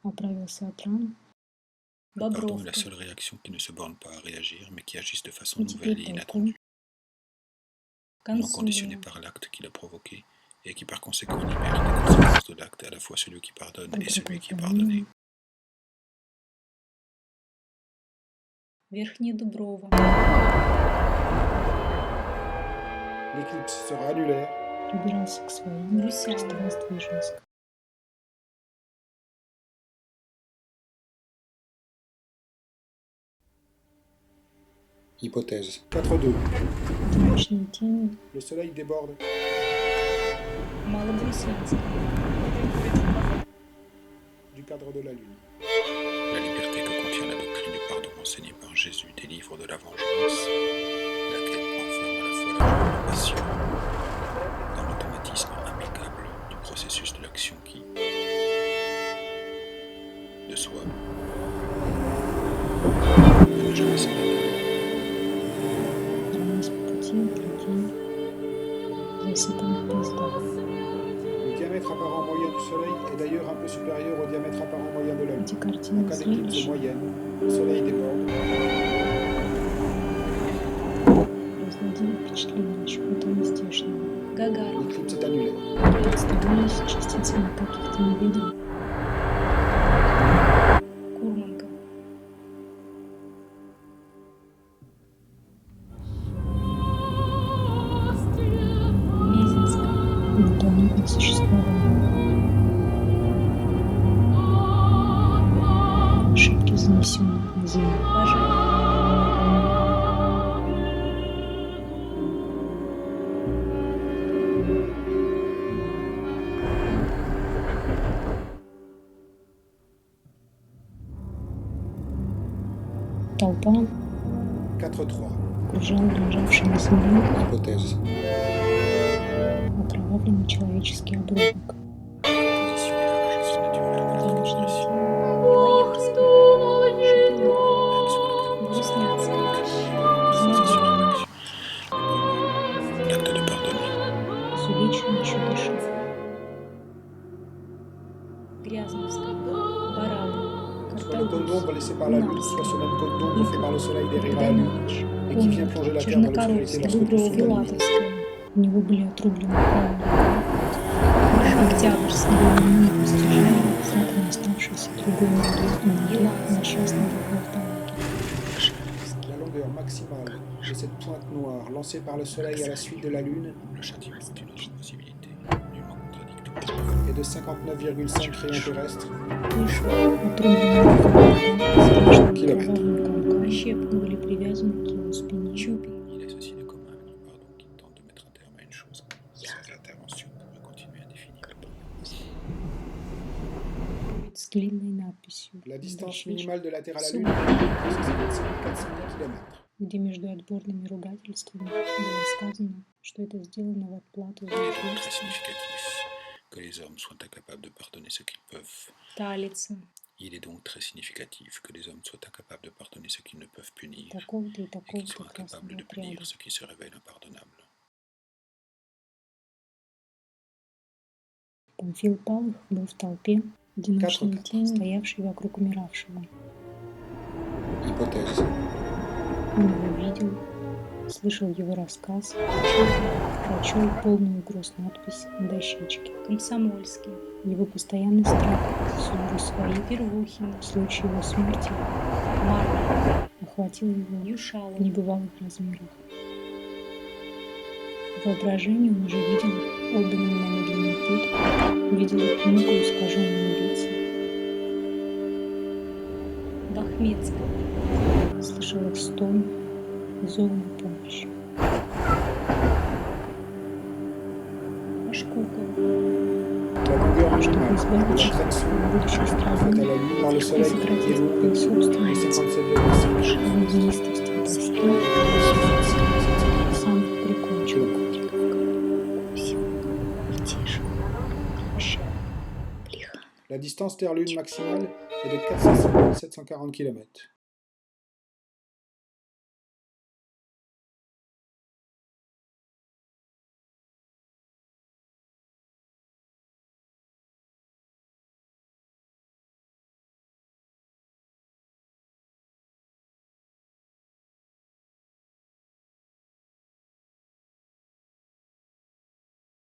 оправился от ран. Le pardon est Бобровка. la seule réaction qui ne se borne pas à réagir, mais qui agisse de façon И nouvelle теперь et тайком. inattendue, non conditionnée Консулия. par l'acte qui l'a provoqué, et qui par conséquent libère des conséquences de l'acte à la fois celui qui pardonne et celui qui est pardonné. Верхняя Дуброва. L'éclipse sera annulaire. Прибирался к своим, Русяна. оставалась Движенск. Hypothèse. 4.2. Одиночные тени. Le Soleil déborde Малобрусянск. du cadre de la Lune. La liberté que contient la doctrine du pardon enseignée par Jésus délivre de la vengeance, laquelle renferme à la fois la joie et la passion, dans l'automatisme impeccable du processus de l'action qui, de soi, ne peut jamais s'arrêter. Вернулась по пути от людей, засыпанных в поездах. Le diamètre apparent moyen du Soleil est d'ailleurs un peu supérieur au diamètre apparent moyen de la Lune. Эти En картины cas d'éclipse следующие. moyenne, le Soleil déborde. Производили впечатление чего-то нездешнего. Гагарин. L'éclipse est annulaire. Представлялись частицами каких-то неведомых. Курманка. Мезенск. Инопланетное существование. Ошибки, занесенные на Землю. Толпа 4.3. окружала лежавший на земле Hypothèse. окровавленный человеческий обрубок. Position à la vengeance naturelle à la Одиночные transgression, тени. Белоярская. Шепелова. réaction à laquelle on peut s'attendre, Грустняцкая. processus de Измайлова. l'action, l'acte de pardonner. С увечьем еще дышит. Грязновская. par la Lune, soit ce même cône d'ombre fait par le Soleil derrière la Lune, et qui vient plonger la Terre dans l'obscurité lorsque tout s'évanouit. У него были отрублены правая рука. Октябрьские дни постижения, так и не оставшийся другой ноги на несчастном Волталаке. La longueur maximale de cette pointe noire lancée par le Soleil à la suite de la Lune Le châtiment est une autre possibilité, nullement contradictoire. est de 59,5 rayons terrestres. Отрубленная рука, страшные кровавые камка, щепки были привязаны к его спине. Il est ceci de commun avec le pardon qui tente de mettre un terme à une chose sans intervention pourrait continuer indéfiniment. С длинной надписью, La distance minimale de la Terre à la Lune est 410 km. где между отборными ругательствами было сказано, что это сделано в отплату за Très ответственность. significatif que les hommes soient incapables de pardonner ce qu'ils peuvent. Талица Il est donc très significatif que les hommes soient incapables de pardonner ce qu'ils ne peuvent punir такого-то и et qu'ils такого-то soient incapables красного de punir отряда. ce qui se révèle impardonnable. Памфил Павлов был в толпе, одиночной тени, стоявшей вокруг умиравшего. Hypothèse. Он его видел, слышал его рассказ, прочел полную груз надпись на дощечке. Комсомольский. Его постоянный страх, судьбы своей Первухина, в случае его смерти, Марк охватил его в небывалых размерах. В воображении он уже видел отданную на медленный путь, видел их муку искаженные лица. Бахметская. Слышал их стон, зов на помощь. Ашкукова. La longueur Чтобы minimale de избавиться l'attraction от будущей faite à страны la Lune par le и Soleil est сократить longue свою de собственность, 57,5 km. в неистовстве тоски, сам прикончил La distance Terre-Lune maximale est de 406 740 km.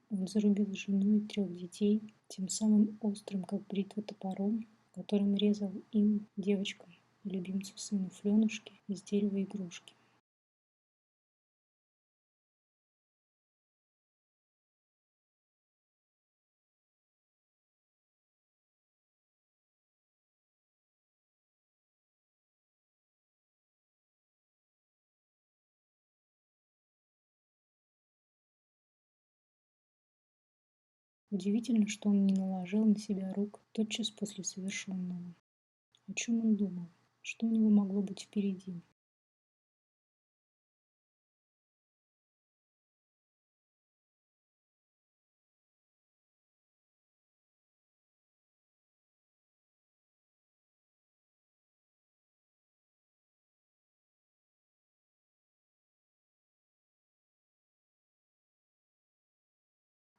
Он зарубил жену и 3 детей, тем самым острым, как бритва, топором, которым резал им, девочкам и любимцу сыну Флёнушки, из дерева игрушки. Удивительно, что он не наложил на себя рук тотчас после совершенного. О чем он думал? Что у него могло быть впереди?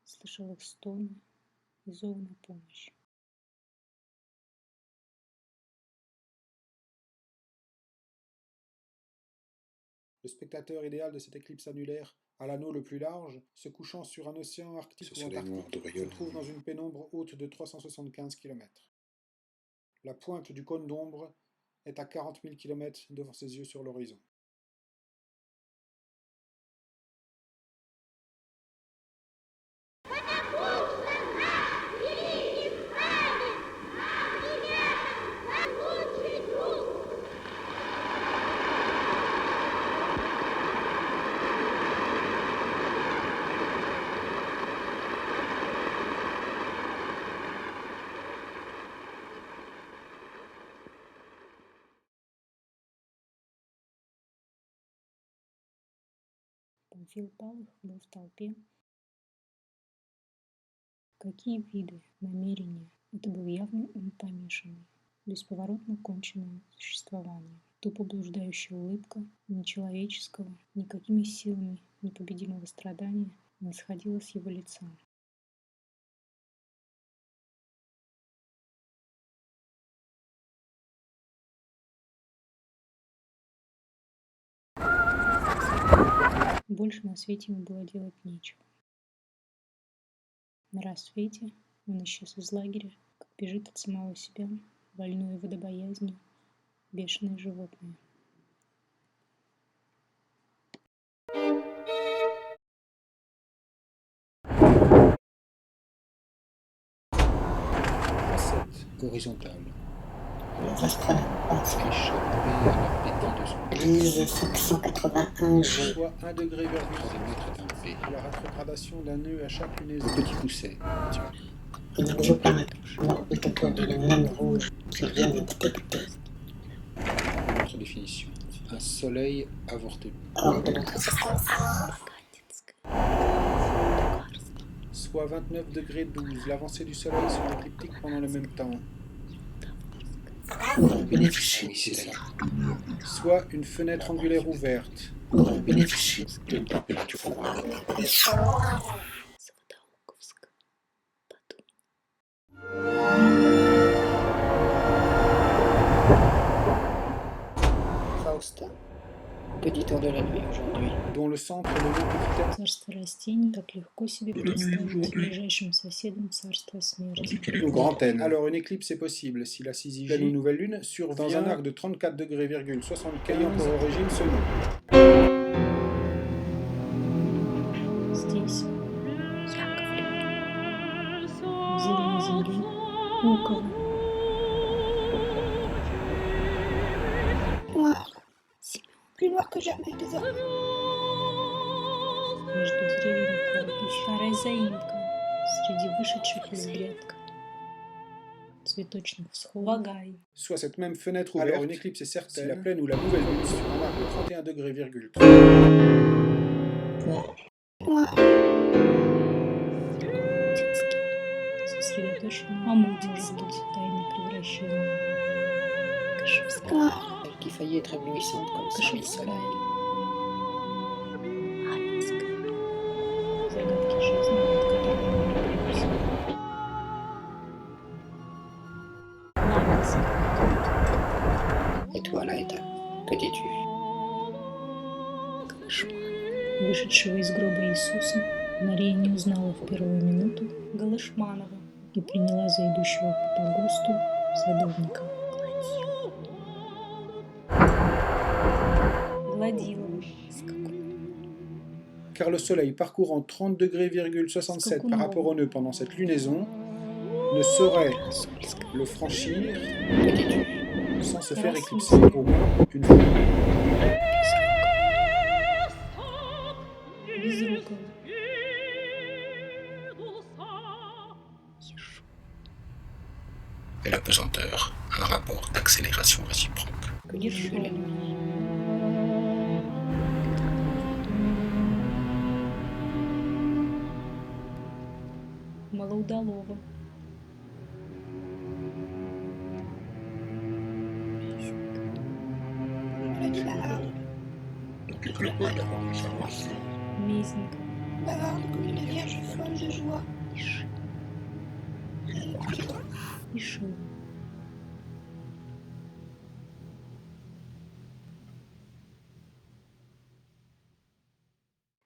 Слышал их стоны и зов на помощь. Le spectateur idéal de cette éclipse annulaire à l'anneau le plus large, se couchant sur un océan arctique ou antarctique, se trouve dans une pénombre haute de 375 km. La pointe du cône d'ombre est à 40 000 km devant ses yeux sur l'horizon. Памфил Павлов был в толпе. Какие виды, намерения? Это был явный ум помешанный, бесповоротно конченное существование, тупо блуждающая улыбка нечеловеческого, никакими силами непобедимого страдания не сходила с его лица. Больше на свете ему было делать нечего. На рассвете он исчез из лагеря, как бежит от самого себя, больной водобоязнью, бешеное животное. Horizontale. Les astronautes lisent 581 G. Soit 1 degré virgule 1 est un P. La rétrogradation d'un nœud à chaque lunaison. Le petit pousset. Une exoplanète orbite autour de la naine rouge qui vient d'être détectée. Autre définition. Un soleil avorté. Hors de notre système solaire. Soit 29 degrés 12, l'avancée du soleil sur l'écliptique pendant le même temps. Bénéficie. Oui, c'est ça. Soit une fenêtre angulaire ouverte. Bénéficie d'une température froide. Fausta. Petit tour de la nuit aujourd'hui. Dont le centre est le nom petit. Царство растений так легко себе представить ближайшим соседом царство смерти. Ou grand N. Alors une éclipse est possible si la syzygie, la nouvelle lune, survient dans un arc de 34 degrés, 75 ayant pour origine ce nom. Здесь, Яковлев, в зелени земли, около. Noir. Plus noir que jamais, désormais. Между деревьями кладбища, старая заимка, среди вышедших из грядка цветочных всходов. Вагай. Soit cette même fenêtre ouverte. Alors une éclipse est certaine si la pleine ou la nouvelle lune sur un arc de 31 degrés, Noir. Сосредоточенно, а может быть, тайны превращения. Кашевская. Noir. Qui faillit être éblouissante comme ça, le soleil. Загадки жизни, над которыми мы боремся. Et toi, Laïda, que dis-tu? Вышедшего из гроба Иисуса Мария не узнала в первую минуту Галышманова и приняла за идущего по погосту садовника. Гладилова. Car le soleil parcourant 30 degrés, 67 par rapport au nœud pendant cette lunaison ne saurait le franchir sans se faire éclipser au moins une fois. Безрукова. Et la pesanteur, un rapport d'accélération réciproque. Ершова. Малоудалова. Мезенька. Bavarde comme une vierge folle de joie. Ишова.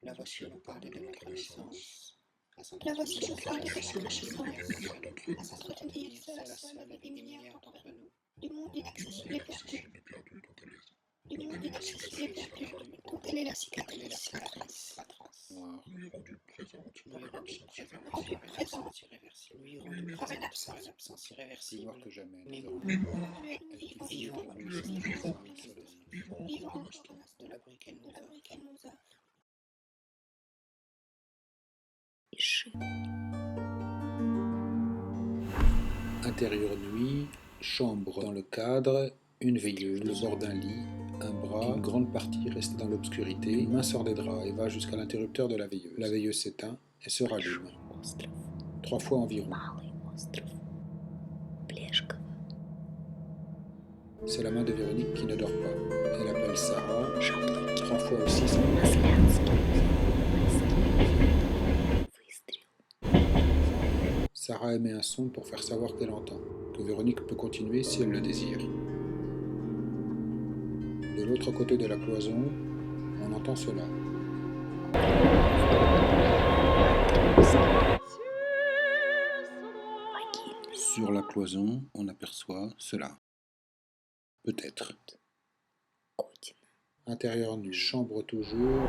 La voici nous parler de notre naissance. La voici nous parler de notre naissance. À s'entretenir seul à seul avec des milliards d'entre nous. Du monde inaccessible et perdu. Du monde inaccessible et perdu. Dont elle est la cicatrice. La trace. Lui rendu présente. Irréversible. Lui rendu par une absence irréversible. Plus noir que jamais. Mais vivant. Vivant de l'abri qu'elle nous a. Intérieur nuit, chambre dans le cadre, une veilleuse, le bord d'un lit, un bras, une grande partie reste dans l'obscurité, une main sort des draps et va jusqu'à l'interrupteur de la veilleuse. La veilleuse s'éteint et se rallume. 3 fois environ. C'est la main de Véronique qui ne dort pas. Elle appelle Sarah, 3 fois aussi sans Sarah émet un son pour faire savoir qu'elle entend, que Véronique peut continuer si elle le désire. De l'autre côté de la cloison, on entend cela. Sur la cloison, on aperçoit cela. Peut-être. Intérieur nu, chambre toujours.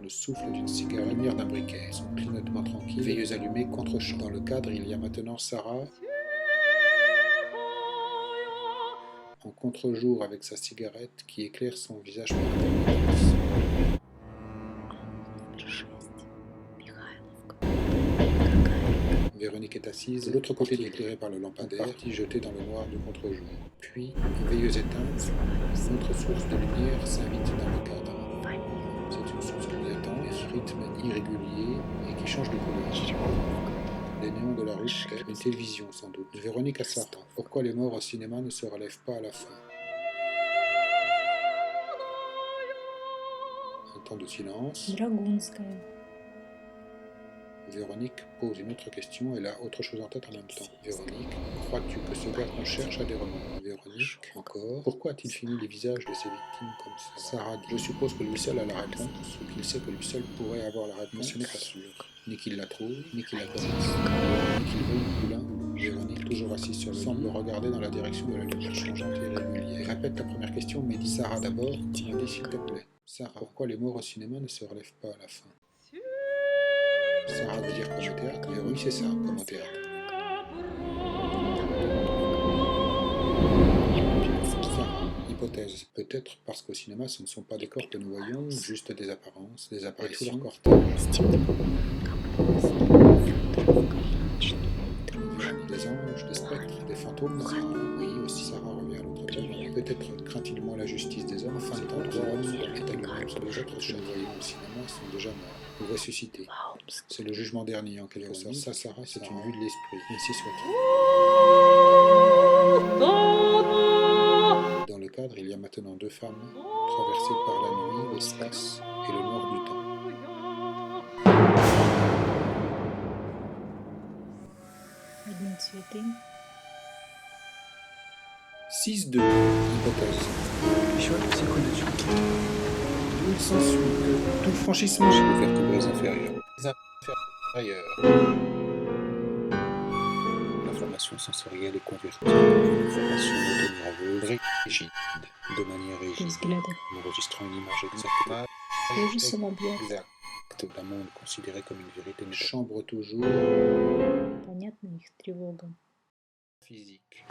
Le souffle d'une cigarette, la lumière d'un briquet, son clignotement tranquille, veilleuse allumée, contre-champ. Dans le cadre, il y a maintenant Sarah, en contre-jour avec sa cigarette qui éclaire son visage par intermittence. Véronique est assise, de l'autre côté éclairée par le lampadaire, partie jetée dans le noir du contre-jour. Puis, une veilleuse éteinte, une autre source de lumière s'invite dans le cadre. C'est une source clignotant, un rythme irrégulier et qui change de couleur. Les néons de la rue, une télévision sans doute. De Véronique à Sarah. Pourquoi les morts au cinéma ne se relèvent pas à la fin? Un temps de silence. Véronique pose une autre question, elle a autre chose en tête en même temps. Véronique, crois-tu que ce gars qu'on cherche a des remords? Véronique, encore. Pourquoi a-t-il fini les visages de ses victimes comme ça? Sarah dit, je suppose que lui seul a la réponse, ou qu'il sait que lui seul pourrait avoir la réponse, ce n'est pas sûr. Ni qu'il la trouve, ni qu'il la connaisse, ni qu'il veuille l'un ou l'autre. Véronique, toujours assise sur le lit, semble regarder dans la direction de la lumière changeante et régulière. Répète la première question, mais dis Sarah d'abord, dis s'il te plaît. Sarah, pourquoi les morts au cinéma ne se relèvent pas à la fin? Sarah veut dire comme au théâtre. Oui, c'est ça, comme au théâtre. Sarah, hypothèse. Peut-être parce qu'au cinéma, ce ne sont pas des corps que nous voyons, juste des apparences, des apparitions. Des anges, des spectres, des fantômes. Oui, aussi. Sarah revient à l'autre thème. Peut-être craint-il moins la justice des hommes. En fin de temps, trois hommes est allumé. Les autres que nous voyons au cinéma sont déjà morts ou ressuscités. C'est le jugement dernier en quelque sorte. Ça, Sarah, c'est une vue de l'esprit. Ainsi soit-il. Dans le cadre, il y a maintenant deux femmes, traversées par la nuit, l'espace et le noir du temps. Одни цветы. 6-2, hypothèse. D'où il s'ensuit que tout franchissement aux vertébrés inférieurs. L'information sensorielle est convertie en information motonerveuse rigide, de manière rigide, en enregistrant une image exacte d'un monde considéré comme une vérité métaphysique. Chambre toujours. Понятна их тревога. Physique.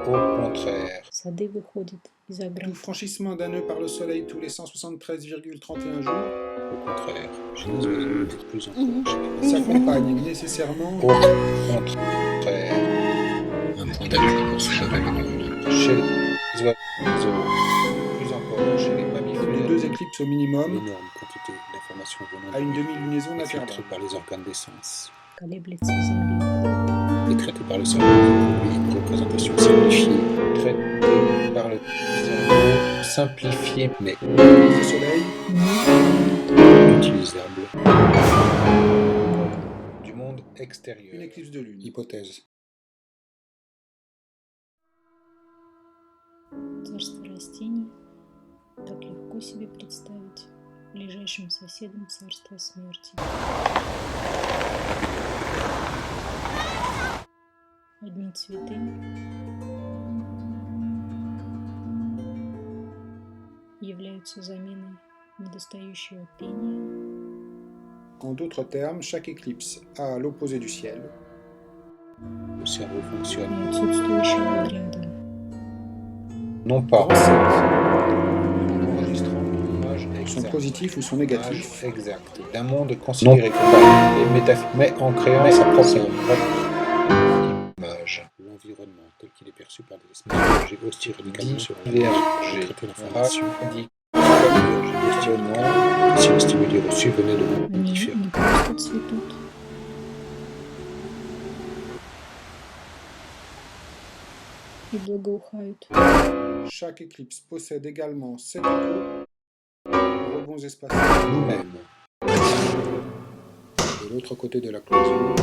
Au contraire. Сады выходят из оград. Tout franchissement d'un nœud par le soleil tous les 173,31 jours. Au contraire, chez les oiseaux, plus encore. S'accompagne nécessairement. Au contraire. Un point d'appui pour sauver le monde. Chez les oiseaux, plus encore chez les mammifères. Les deux éclipses au minimum. L'énorme quantité d'informations venant à une demi-lunaison naturelle. filtrée par les organes des sens. Колеблется земли. Décrétée par le cerveau qui produit une représentation simplifiée. Traitée par le cerveau simplifiée mais le soleil. Utilisable. Du monde extérieur. Une éclipse de lune. Hypothèse. Царство растений. Так легко себе представить. Ближайшим соседом царство смерти. Одни цветы. Являются заменой недостающего пения. En d'autres termes, chaque éclipse a l'opposé du ciel. Le cerveau fonctionne. И отсутствующего рядом. Non pas. Son positif ou son négatif. Exact. D'un monde considéré comme métaphysique, mais en créant sa propre image. L'environnement tel qu'il est perçu par des esprits divergés aussi radicalement sur traiter l'information. Si le stimuli reçu venait de mondes Они différents. не просто цветут. И благоухают. Chaque éclipse possède également 7 échos, rebonds espacés. Nous-mêmes. De l'autre côté de la cloison,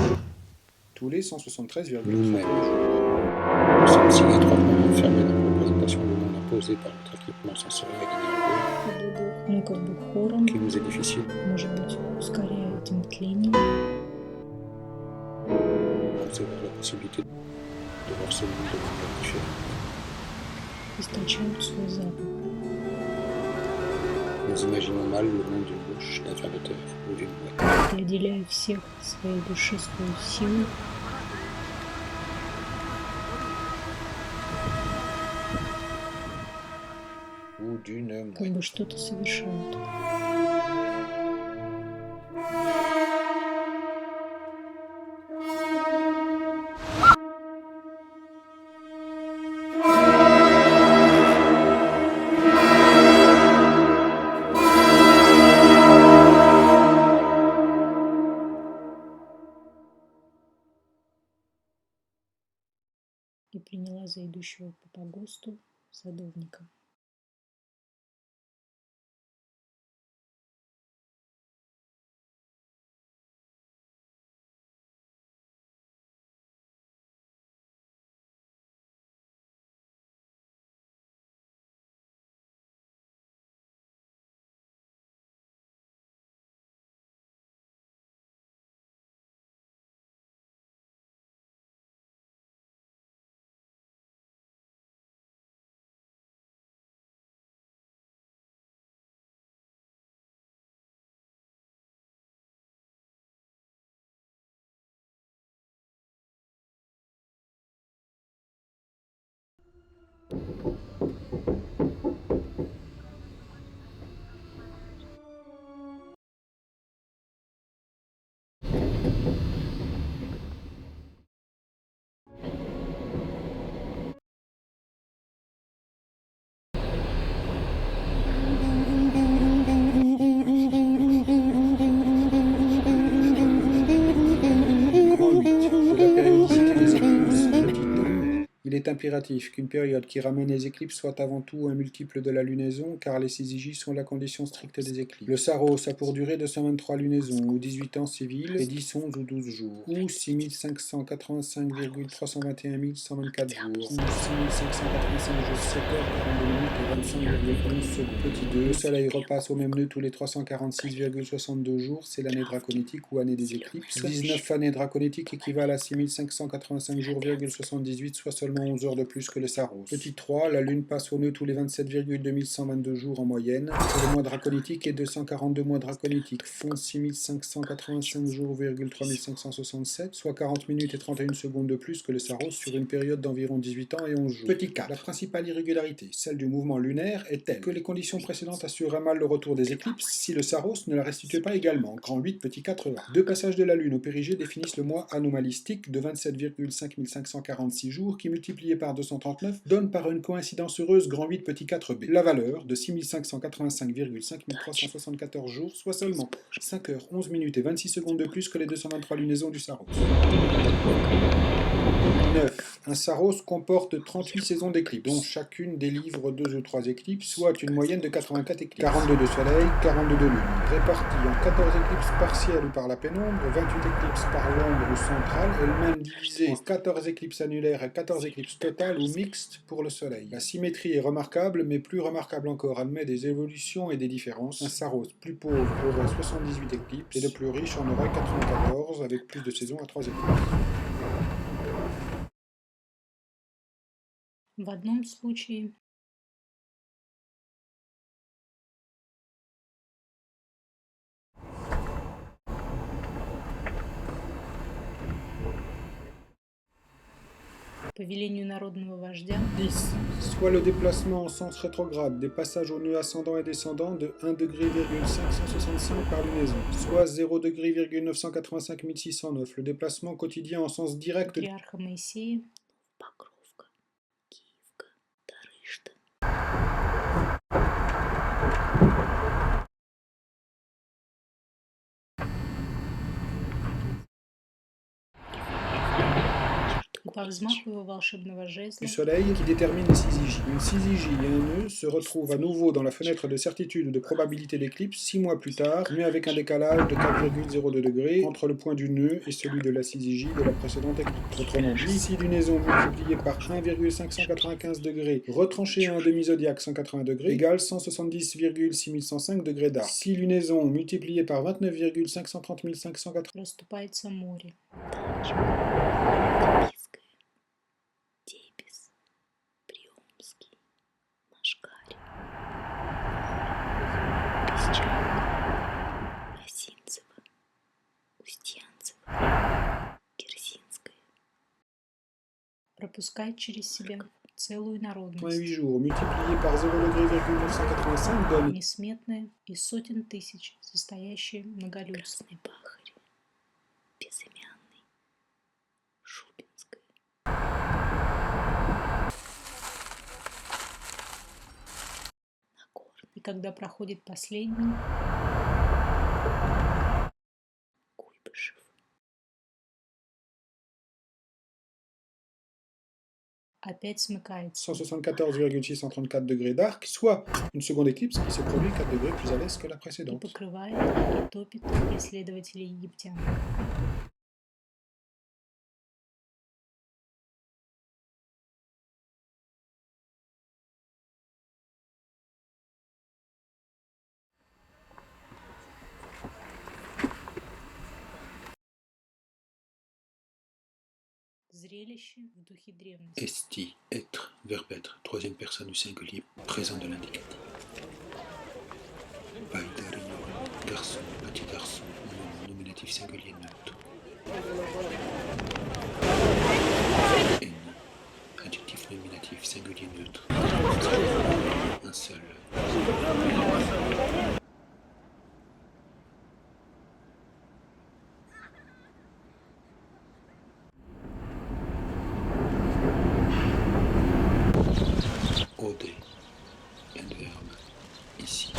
tous les 173,5 Nous-mêmes. Nous sommes si étroitement enfermés dans la représentation représentation du monde imposée par notre équipement sensoriel et nerveux, Ну, как бы хором, qui nous est difficile. может быть, ускоряют мышление, Concevoir la possibilité de voir ce monde de manière différente. источают свой запах. Nous imaginons mal le monde d'une mouche, d'un ver de terre ou d'une mouette. Определяя всех своей души, свою силу, Ou d'une как бы mouette. что-то совершают. И приняла за идущего по погосту садовника. Il est impératif qu'une période qui ramène les éclipses soit avant tout un multiple de la lunaison, car les syzygies sont la condition stricte des éclipses. Le Saros a pour durée 223 lunaisons, ou 18 ans civils, et 10, 11 ou 12 jours, ou 6585,321 124 jours, ou 6585 jours, 7 heures, 42 minutes et 25,11 secondes. Petit 2, le soleil repasse au même nœud tous les 346,62 jours, c'est l'année draconitique ou année des éclipses. 19 années draconitiques équivalent à 6585 jours,78, soit seulement 11 heures de plus que le Saros. Petit 3, la Lune passe au nœud tous les 27,2122 jours en moyenne. Et le mois draconitique est 242 mois draconitiques, font 6585 jours,3567, soit 40 minutes et 31 secondes de plus que le Saros sur une période d'environ 18 ans et 11 jours. Petit 4, la principale irrégularité, celle du mouvement lunaire, est telle que les conditions précédentes assureraient mal le retour des éclipses si le Saros ne la restituait pas également. Grand 8, petit 4a. Deux passages de la Lune au périgée définissent le mois anomalistique de 27,5546 jours qui, multiplié par 239, donne par une coïncidence heureuse grand 8 petit 4b la valeur de 6585,5374 jours, soit seulement 5 heures, 11 minutes et 26 secondes de plus que les 223 lunaisons du Saros. 9. Un Saros comporte 38 saisons d'éclipses, dont chacune délivre 2 ou 3 éclipses, soit une moyenne de 84 éclipses. 42 de soleil, 42 de lune, réparties en 14 éclipses partielles ou par la pénombre, 28 éclipses par l'ombre ou centrale, elles-mêmes divisées en 14 éclipses annulaires et 14 éclipses totales ou mixtes pour le soleil. La symétrie est remarquable, mais plus remarquable encore, admet des évolutions et des différences. Un Saros plus pauvre aurait 78 éclipses, et le plus riche en aurait 94, avec plus de saisons à 3 éclipses. В одном случае по велению народного вождя 10. Soit le déplacement en sens rétrograde des passages au nœud ascendant et descendant de 1,565 par lunaison, soit 0,985 le déplacement quotidien en sens direct патриарха Моисея Покровка, Киевка, Тарышта. По взмаху его волшебного жезла du soleil qui détermine les syzygies. Une syzygie et un nœud se retrouvent à nouveau dans la fenêtre de certitude ou de probabilité d'éclipse 6 mois plus tard, mais avec un décalage de 4,02 degrés entre le point du nœud et celui de la syzygie de la précédente éclipse. Autrement dit, si lunaison multipliée par 1,595 degrés retranché à un demi-zodiaque 180 degrés égale 170,6105 degrés d'arc. Si lunaison multipliée par 29,530 580 расступается море. Тепес, Приомский, Машкарь, Песчанка, Осинцево, Устьянцево, Керсинское. Пропускает через себя целую народность, 8 jours multiplié par 0,985 donne несметные и сотен тысяч, состоящие многолюдство. Красный Бахарь, Безымянный, Шубинское. Нагорный, И когда проходит последний, Куйбышев. опять смыкается. 174,634 degrés d'arc, soit une seconde éclipse qui se produit 4 degrés plus à l'est que la И précédente. покрывает и топит исследователей египтян. Зрелище в духе древности. Esti, être, verbe être, troisième personne du singulier, présent de l'indicatif. Païdarino, garçon, petit garçon, nominatif singulier neutre. Ennemi, adjectif nominatif singulier neutre. Un seul. Ode, un verbe, ici.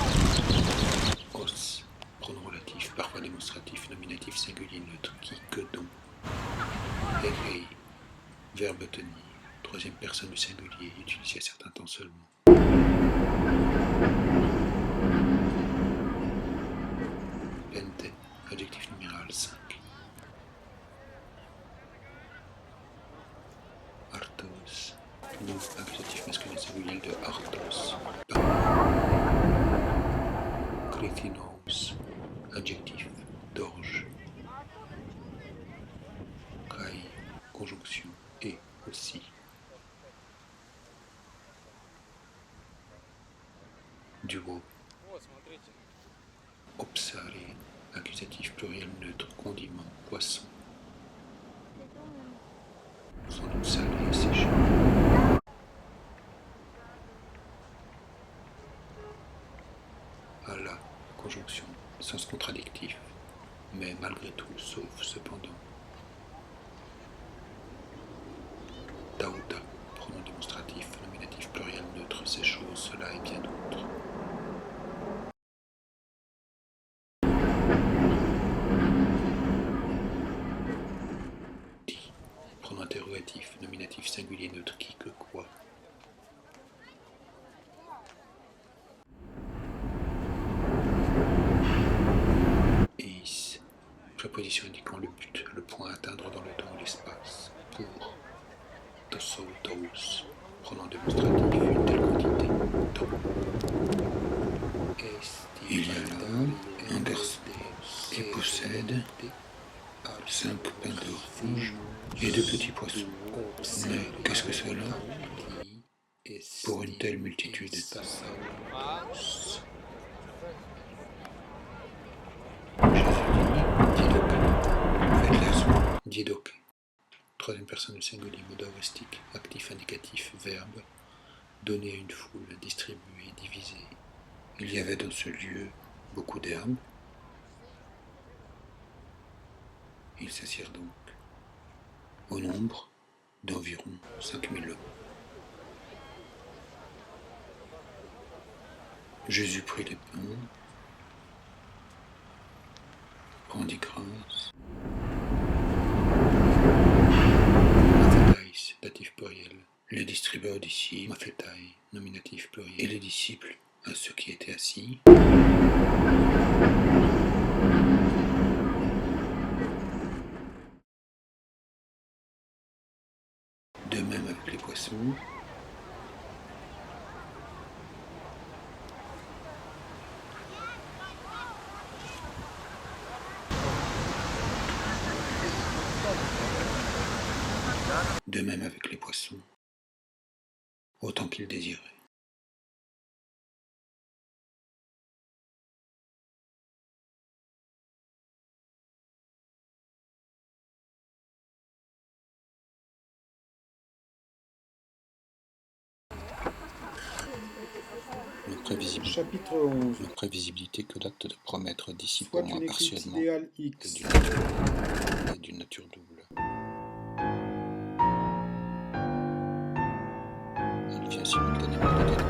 Os, pronom relatif, parfois démonstratif, nominatif singulier neutre, qui, que, dont. Erei, verbe tenir, troisième personne du singulier, utilisé à certains temps seulement. Pente, adjectif numéral 5. Artos, nom, accusatif masculin singulier de artos. Crithinos, adjectif d'orge. Kai, conjonction et aussi. Duo. Obsare, accusatif pluriel neutre, condiment, poisson. Sans doute salé et séché. À la conjonction, sens contradictif, mais malgré tout, sauf cependant. Taouta, pronom démonstratif, nominatif pluriel neutre, ces choses, cela et bien d'autres. Di, pronom interrogatif, nominatif singulier neutre, qui, que, quoi. Eis, préposition indiquant le but, le point à atteindre dans le temps ou l'espace. Pour. Tosso, tous, pronom démonstratif, une telle quantité. To. Il y a là un garçon qui possède 5 pains d'or rouge et 2 petits poissons. Mais qu'est-ce que cela pour une telle multitude? Didoque. Troisième personne du singulier, mode heuristique, actif, indicatif, verbe, donner à une foule, distribuer, diviser. Il y avait dans ce lieu beaucoup d'herbes. Ils s'assirent donc, au nombre d'environ 5000 hommes. Jésus prit les pains, rendit grâce, Les distribueurs d'ici, Mafetai, nominatif pluriel, et les disciples, à ceux qui étaient assis. De même avec les poissons. De même avec les poissons, autant qu'ils désiraient. Chapitre 11. Une prévisibilité que l'acte de promettre dissipe Soit au moins une éclipse partiellement idéale X. et d'une nature double. Il vient simultanément de l'état.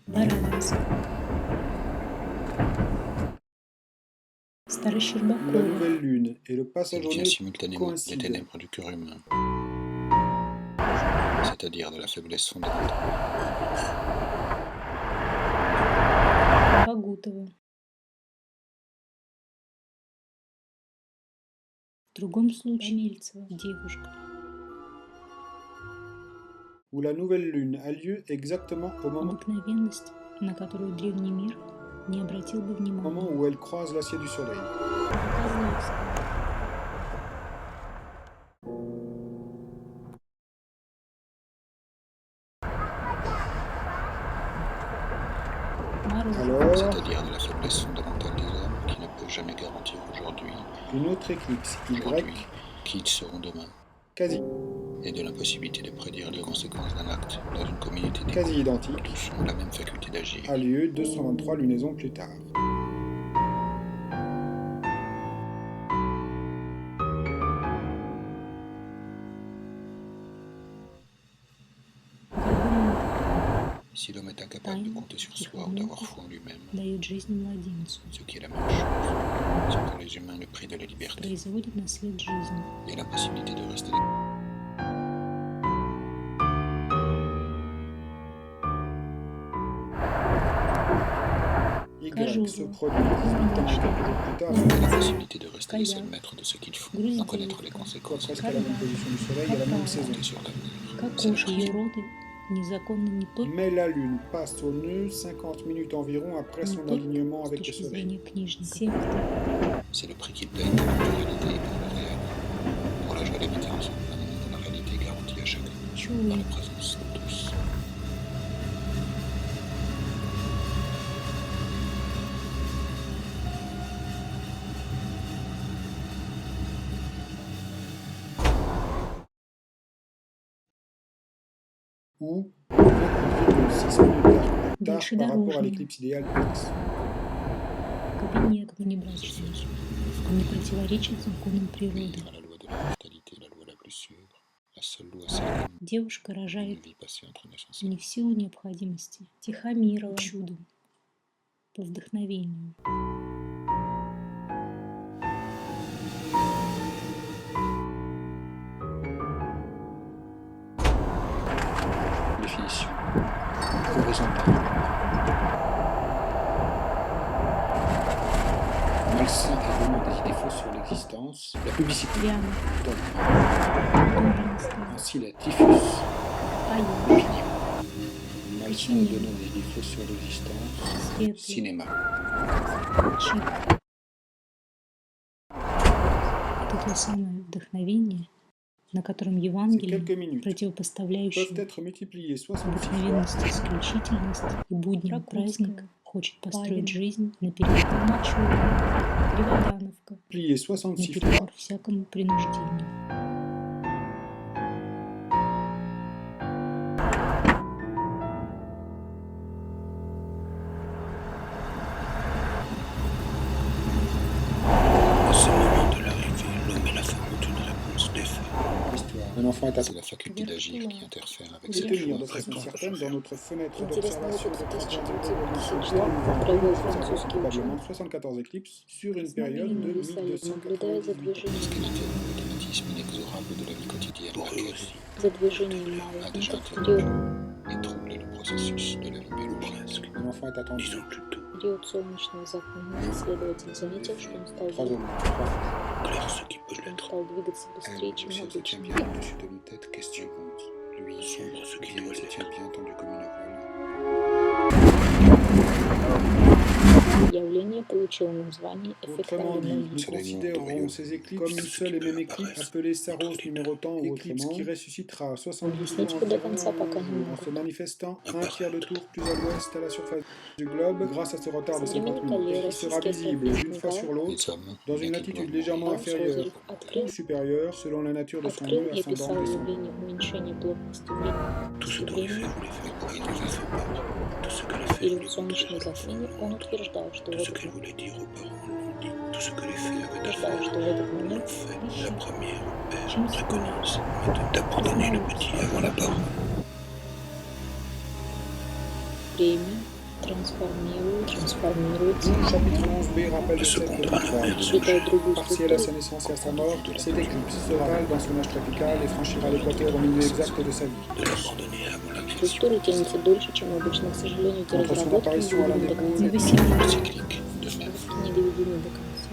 Барабас. Старый La Щербакова. nouvelle lune et le passage Il au vient nez simultanément des coïncident. ténèbres du cœur humain, c'est-à-dire de la faiblesse fondamentale. Багутова. В другом случае Мельцева, девушка. Où la nouvelle lune a lieu exactement au moment Обыкновенность, на которую древний мир не обратил бы внимания. où elle croise l'acier du soleil. Оказывается, Мороз. Alors, C'est-à-dire de la faiblesse fondamentale des hommes qui ne peut jamais garantir aujourd'hui, une autre éclipse Y qui ils seront demain, quasi et de l'impossibilité de prédire les conséquences d'un acte dans une communauté quasi d'époux identique tous ont la même faculté d'agir. a lieu 223 lunaisons plus tard. Si l'homme est incapable de compter sur soi ou d'avoir foi en lui-même, дает жизнь младенцу, ce qui est la même chose, c'est pour les humains le prix de la liberté производит на свет жизнь. et l'impossibilité de rester. Y Кажу, se produit 18 ans plus tard, La possibilité de rester les seuls maîtres de ce qu'ils font, en connaître les soit conséquences, presque à la même position du soleil à la même saison. compter sur l'avenir. Кокошки ее роды незаконны не только Mais la lune passe au nœud 50 minutes environ après не son только alignement с avec le точки soleil. зрения книжника. Секты, C'est le prix qu'il paye pour la réalité et pour le réel, pour la joie d'habiter ensemble, un moment où la réalité est garantie à chacun, dans чулы, la présence de tous. Ou 28,6 minutes plus tard Больше par rapport à дорожная. l'éclipse idéale X. Кабинет внебрачный. Он не противоречит законам природы. À la loi de l'immortalité, la loi la plus sûre, la seule loi célèbre, Девушка une рожает vie passée entre naissance et не в силу необходимости, Тихомирова чудом, по вдохновению. définition horizontale. Malsain et donnant des idées fausses sur l'existence. La publicité. Прямо, Donc, доблинство, ainsi la typhus. поет, Malsain et donnant des idées fausses sur l'existence. светлый, Cinéma. чип. Это то самое вдохновение, на котором Ces Евангелие, quelques minutes peuvent противопоставляющее être multipliées 66 fois обыкновенность, исключительность и будним праздник, хочет построить жизнь наперекор Криводановка, pliées 66 fois наперекор всякому принуждению. En ce moment de l'arrivée, l'homme et la femme ont une réponse des faits. l'histoire. Un L'enfant est C'est la faculté d'agir qui interfère avec de ses tenir choix de façon fréquents. certaine dans notre fenêtre Интересный d'observation опыт de в probable 1956 évolution провел французский probablement ученый. 74 éclipses sur une С période de мобильными весами, наблюдая за 1298 ans. движением, Fiscalité, le mécanisme inexorable de la vie quotidienne, laquelle, за движением малых a déjà ниток в interrompu период, et troublé le processus de la vie biologique. L'enfant est attendu. период солнечного затмения, исследователь заметил, что он стал, 3 hommes, что он стал двигаться быстрее, чем Le ciel se tient обычно. bien au-dessus de nos têtes, question. Lui, sombre ce qui doit se tient bien tendu comme une voile. Явление получило название эффекта Autrement dit, Луны. nous considérons ces éclipses comme une seule et même éclipse appelée Saros numéro temps ou éclipse qui ressuscitera à 70 Объяснить jours его до конца пока не en se могут. manifestant un tiers de tour plus à l'ouest à la surface du globe grâce à ce retard de 50 minutes et qui sera visible d'une fois sur l'autre Les hommes, dans une bien latitude qu'ils légèrement doivent mourir, inférieure Лазарев ou открыл supérieure selon la nature de son nœud и ascendant описал descendant. явление уменьшения плотности tout ce dont времени les faits voulaient faire pour il nous a fait peur. Tout ce que les faits период voulaient солнечного montrer aux затмения, enfants, он утверждал, что tout в ce этот qu'elles voulaient dire aux parents l'ont dit. Tout ce que les faits avaient à утверждал, faire что в этот l'ont момент fait. La première père préconise d'abandonner le petit avant la parole. время трансформируется, Le chapitre 11b rappelle Le le fait second que drame l'enfant, обретает другую partiel à sa структуру, naissance et à sa mort, cette éclipse sera dans son âge tropical et franchira l'équateur au milieu exact de sa vie. De l'abandonner avant la création. структура тянется дольше, чем обычно. К сожалению, эти Entre son разработки не apparition à доведены до l'indépendance конца. Cyclique, de même. Не доведены до конца.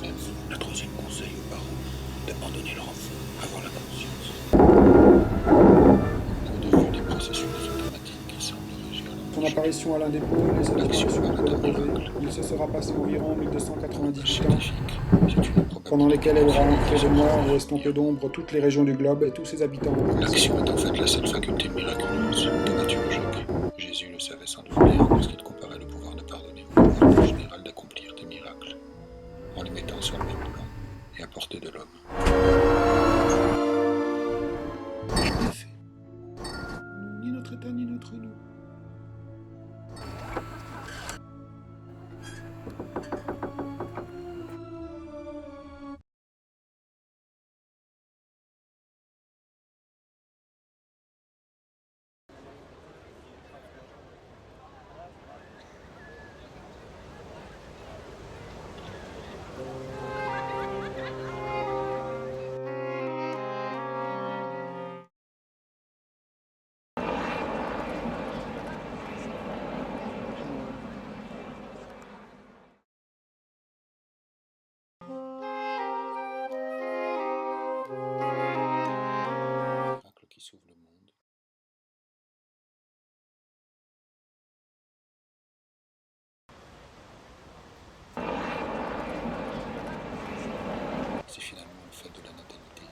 Même, la troisième conseille aux parents d'abandonner leur enfant avant la conscience. Au-dessus des processus automatiques qui semblent régir son leur apparition à l'un des pôles et sa disparition au pôle opposé, il se sera passé environ 1298 ans, C'est une pendant lesquels elle aura probabilité entré de noir ou estompé d'ombre toutes les régions du globe et tous ses habitants. L'action est en fait la seule faculté miraculeuse de nature. Jésus le savait sans doute bien lorsqu'il comparait le pouvoir de pardonner au pouvoir général d'accomplir des miracles, en les mettant sur le même plan et à portée de l'homme. En effet, ni notre état ni notre nous. Miracle qui sauve le monde. C'est finalement le fait de la natalité.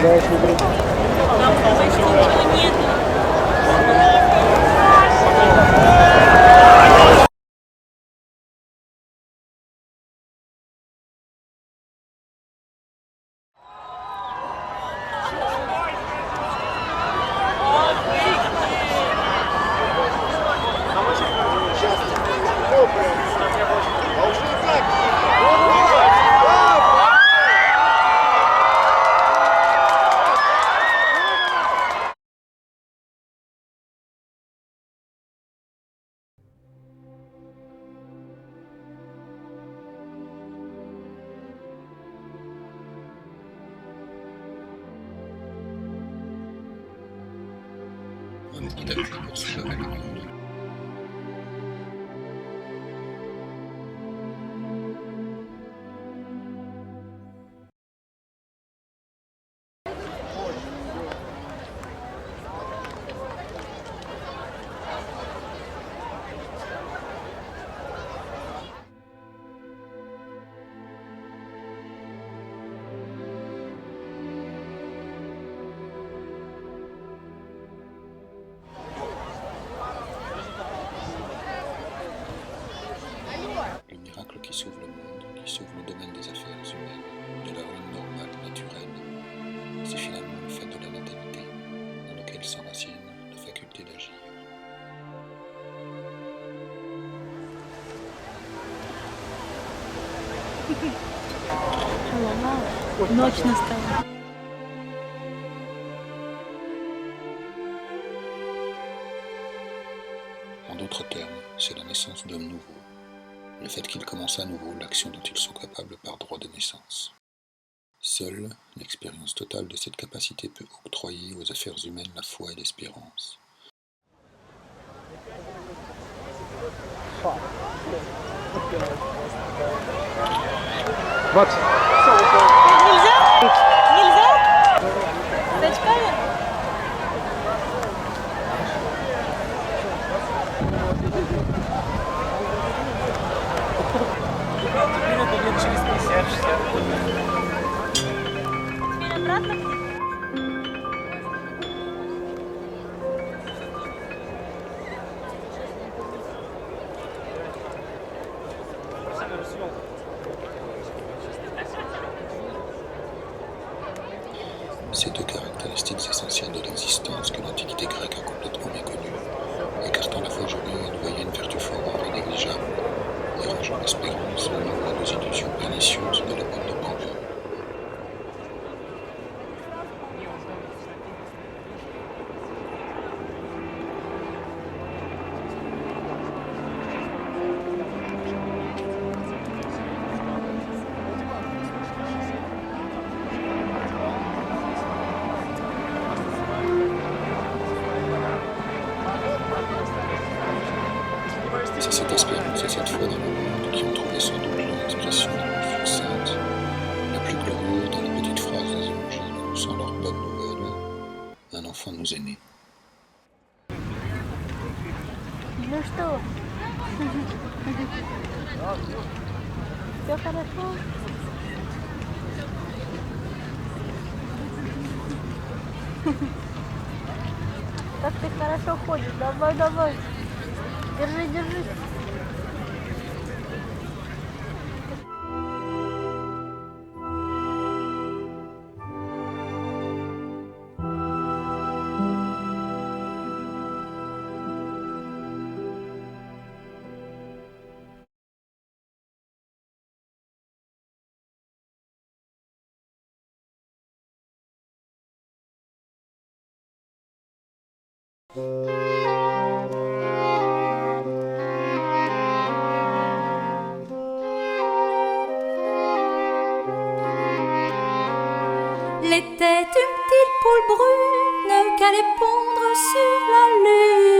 Давай, смотри. Там почти ничего нету. Un point d'appui pour soulever le monde. Ночь настала. En d'autres termes, c'est la naissance d'hommes nouveaux, le fait qu'ils commencent à nouveau l'action dont ils sont capables par droit de naissance. Seule l'expérience totale de cette capacité peut octroyer aux affaires humaines la foi et l'espérance. Вот. Нельзя? Нельзя? С очками? Теперь это лет через 50-60. Теперь обратно? Ces deux caractéristiques essentielles de l'existence que l'Antiquité grecque a complètement méconnues, écartant la foi aujourd'hui et nous voyant une vertu fort rare et négligeable, et rangeant l'espérance au nombre de nos illusions pernicieuses de l'époque de Pandore. C'est cette espérance et cette foi dans le monde qui ont trouvé sans doute leur expression la plus succincte, la plus glorieuse dans les petites phrases des évangiles annonçant leur bonne nouvelle. Un enfant nous est né. Ну что? Все хорошо? Как ты хорошо ходишь, давай, давай. Держи, держи. L'était une petite poule brune qu'allait pondre sur la lune.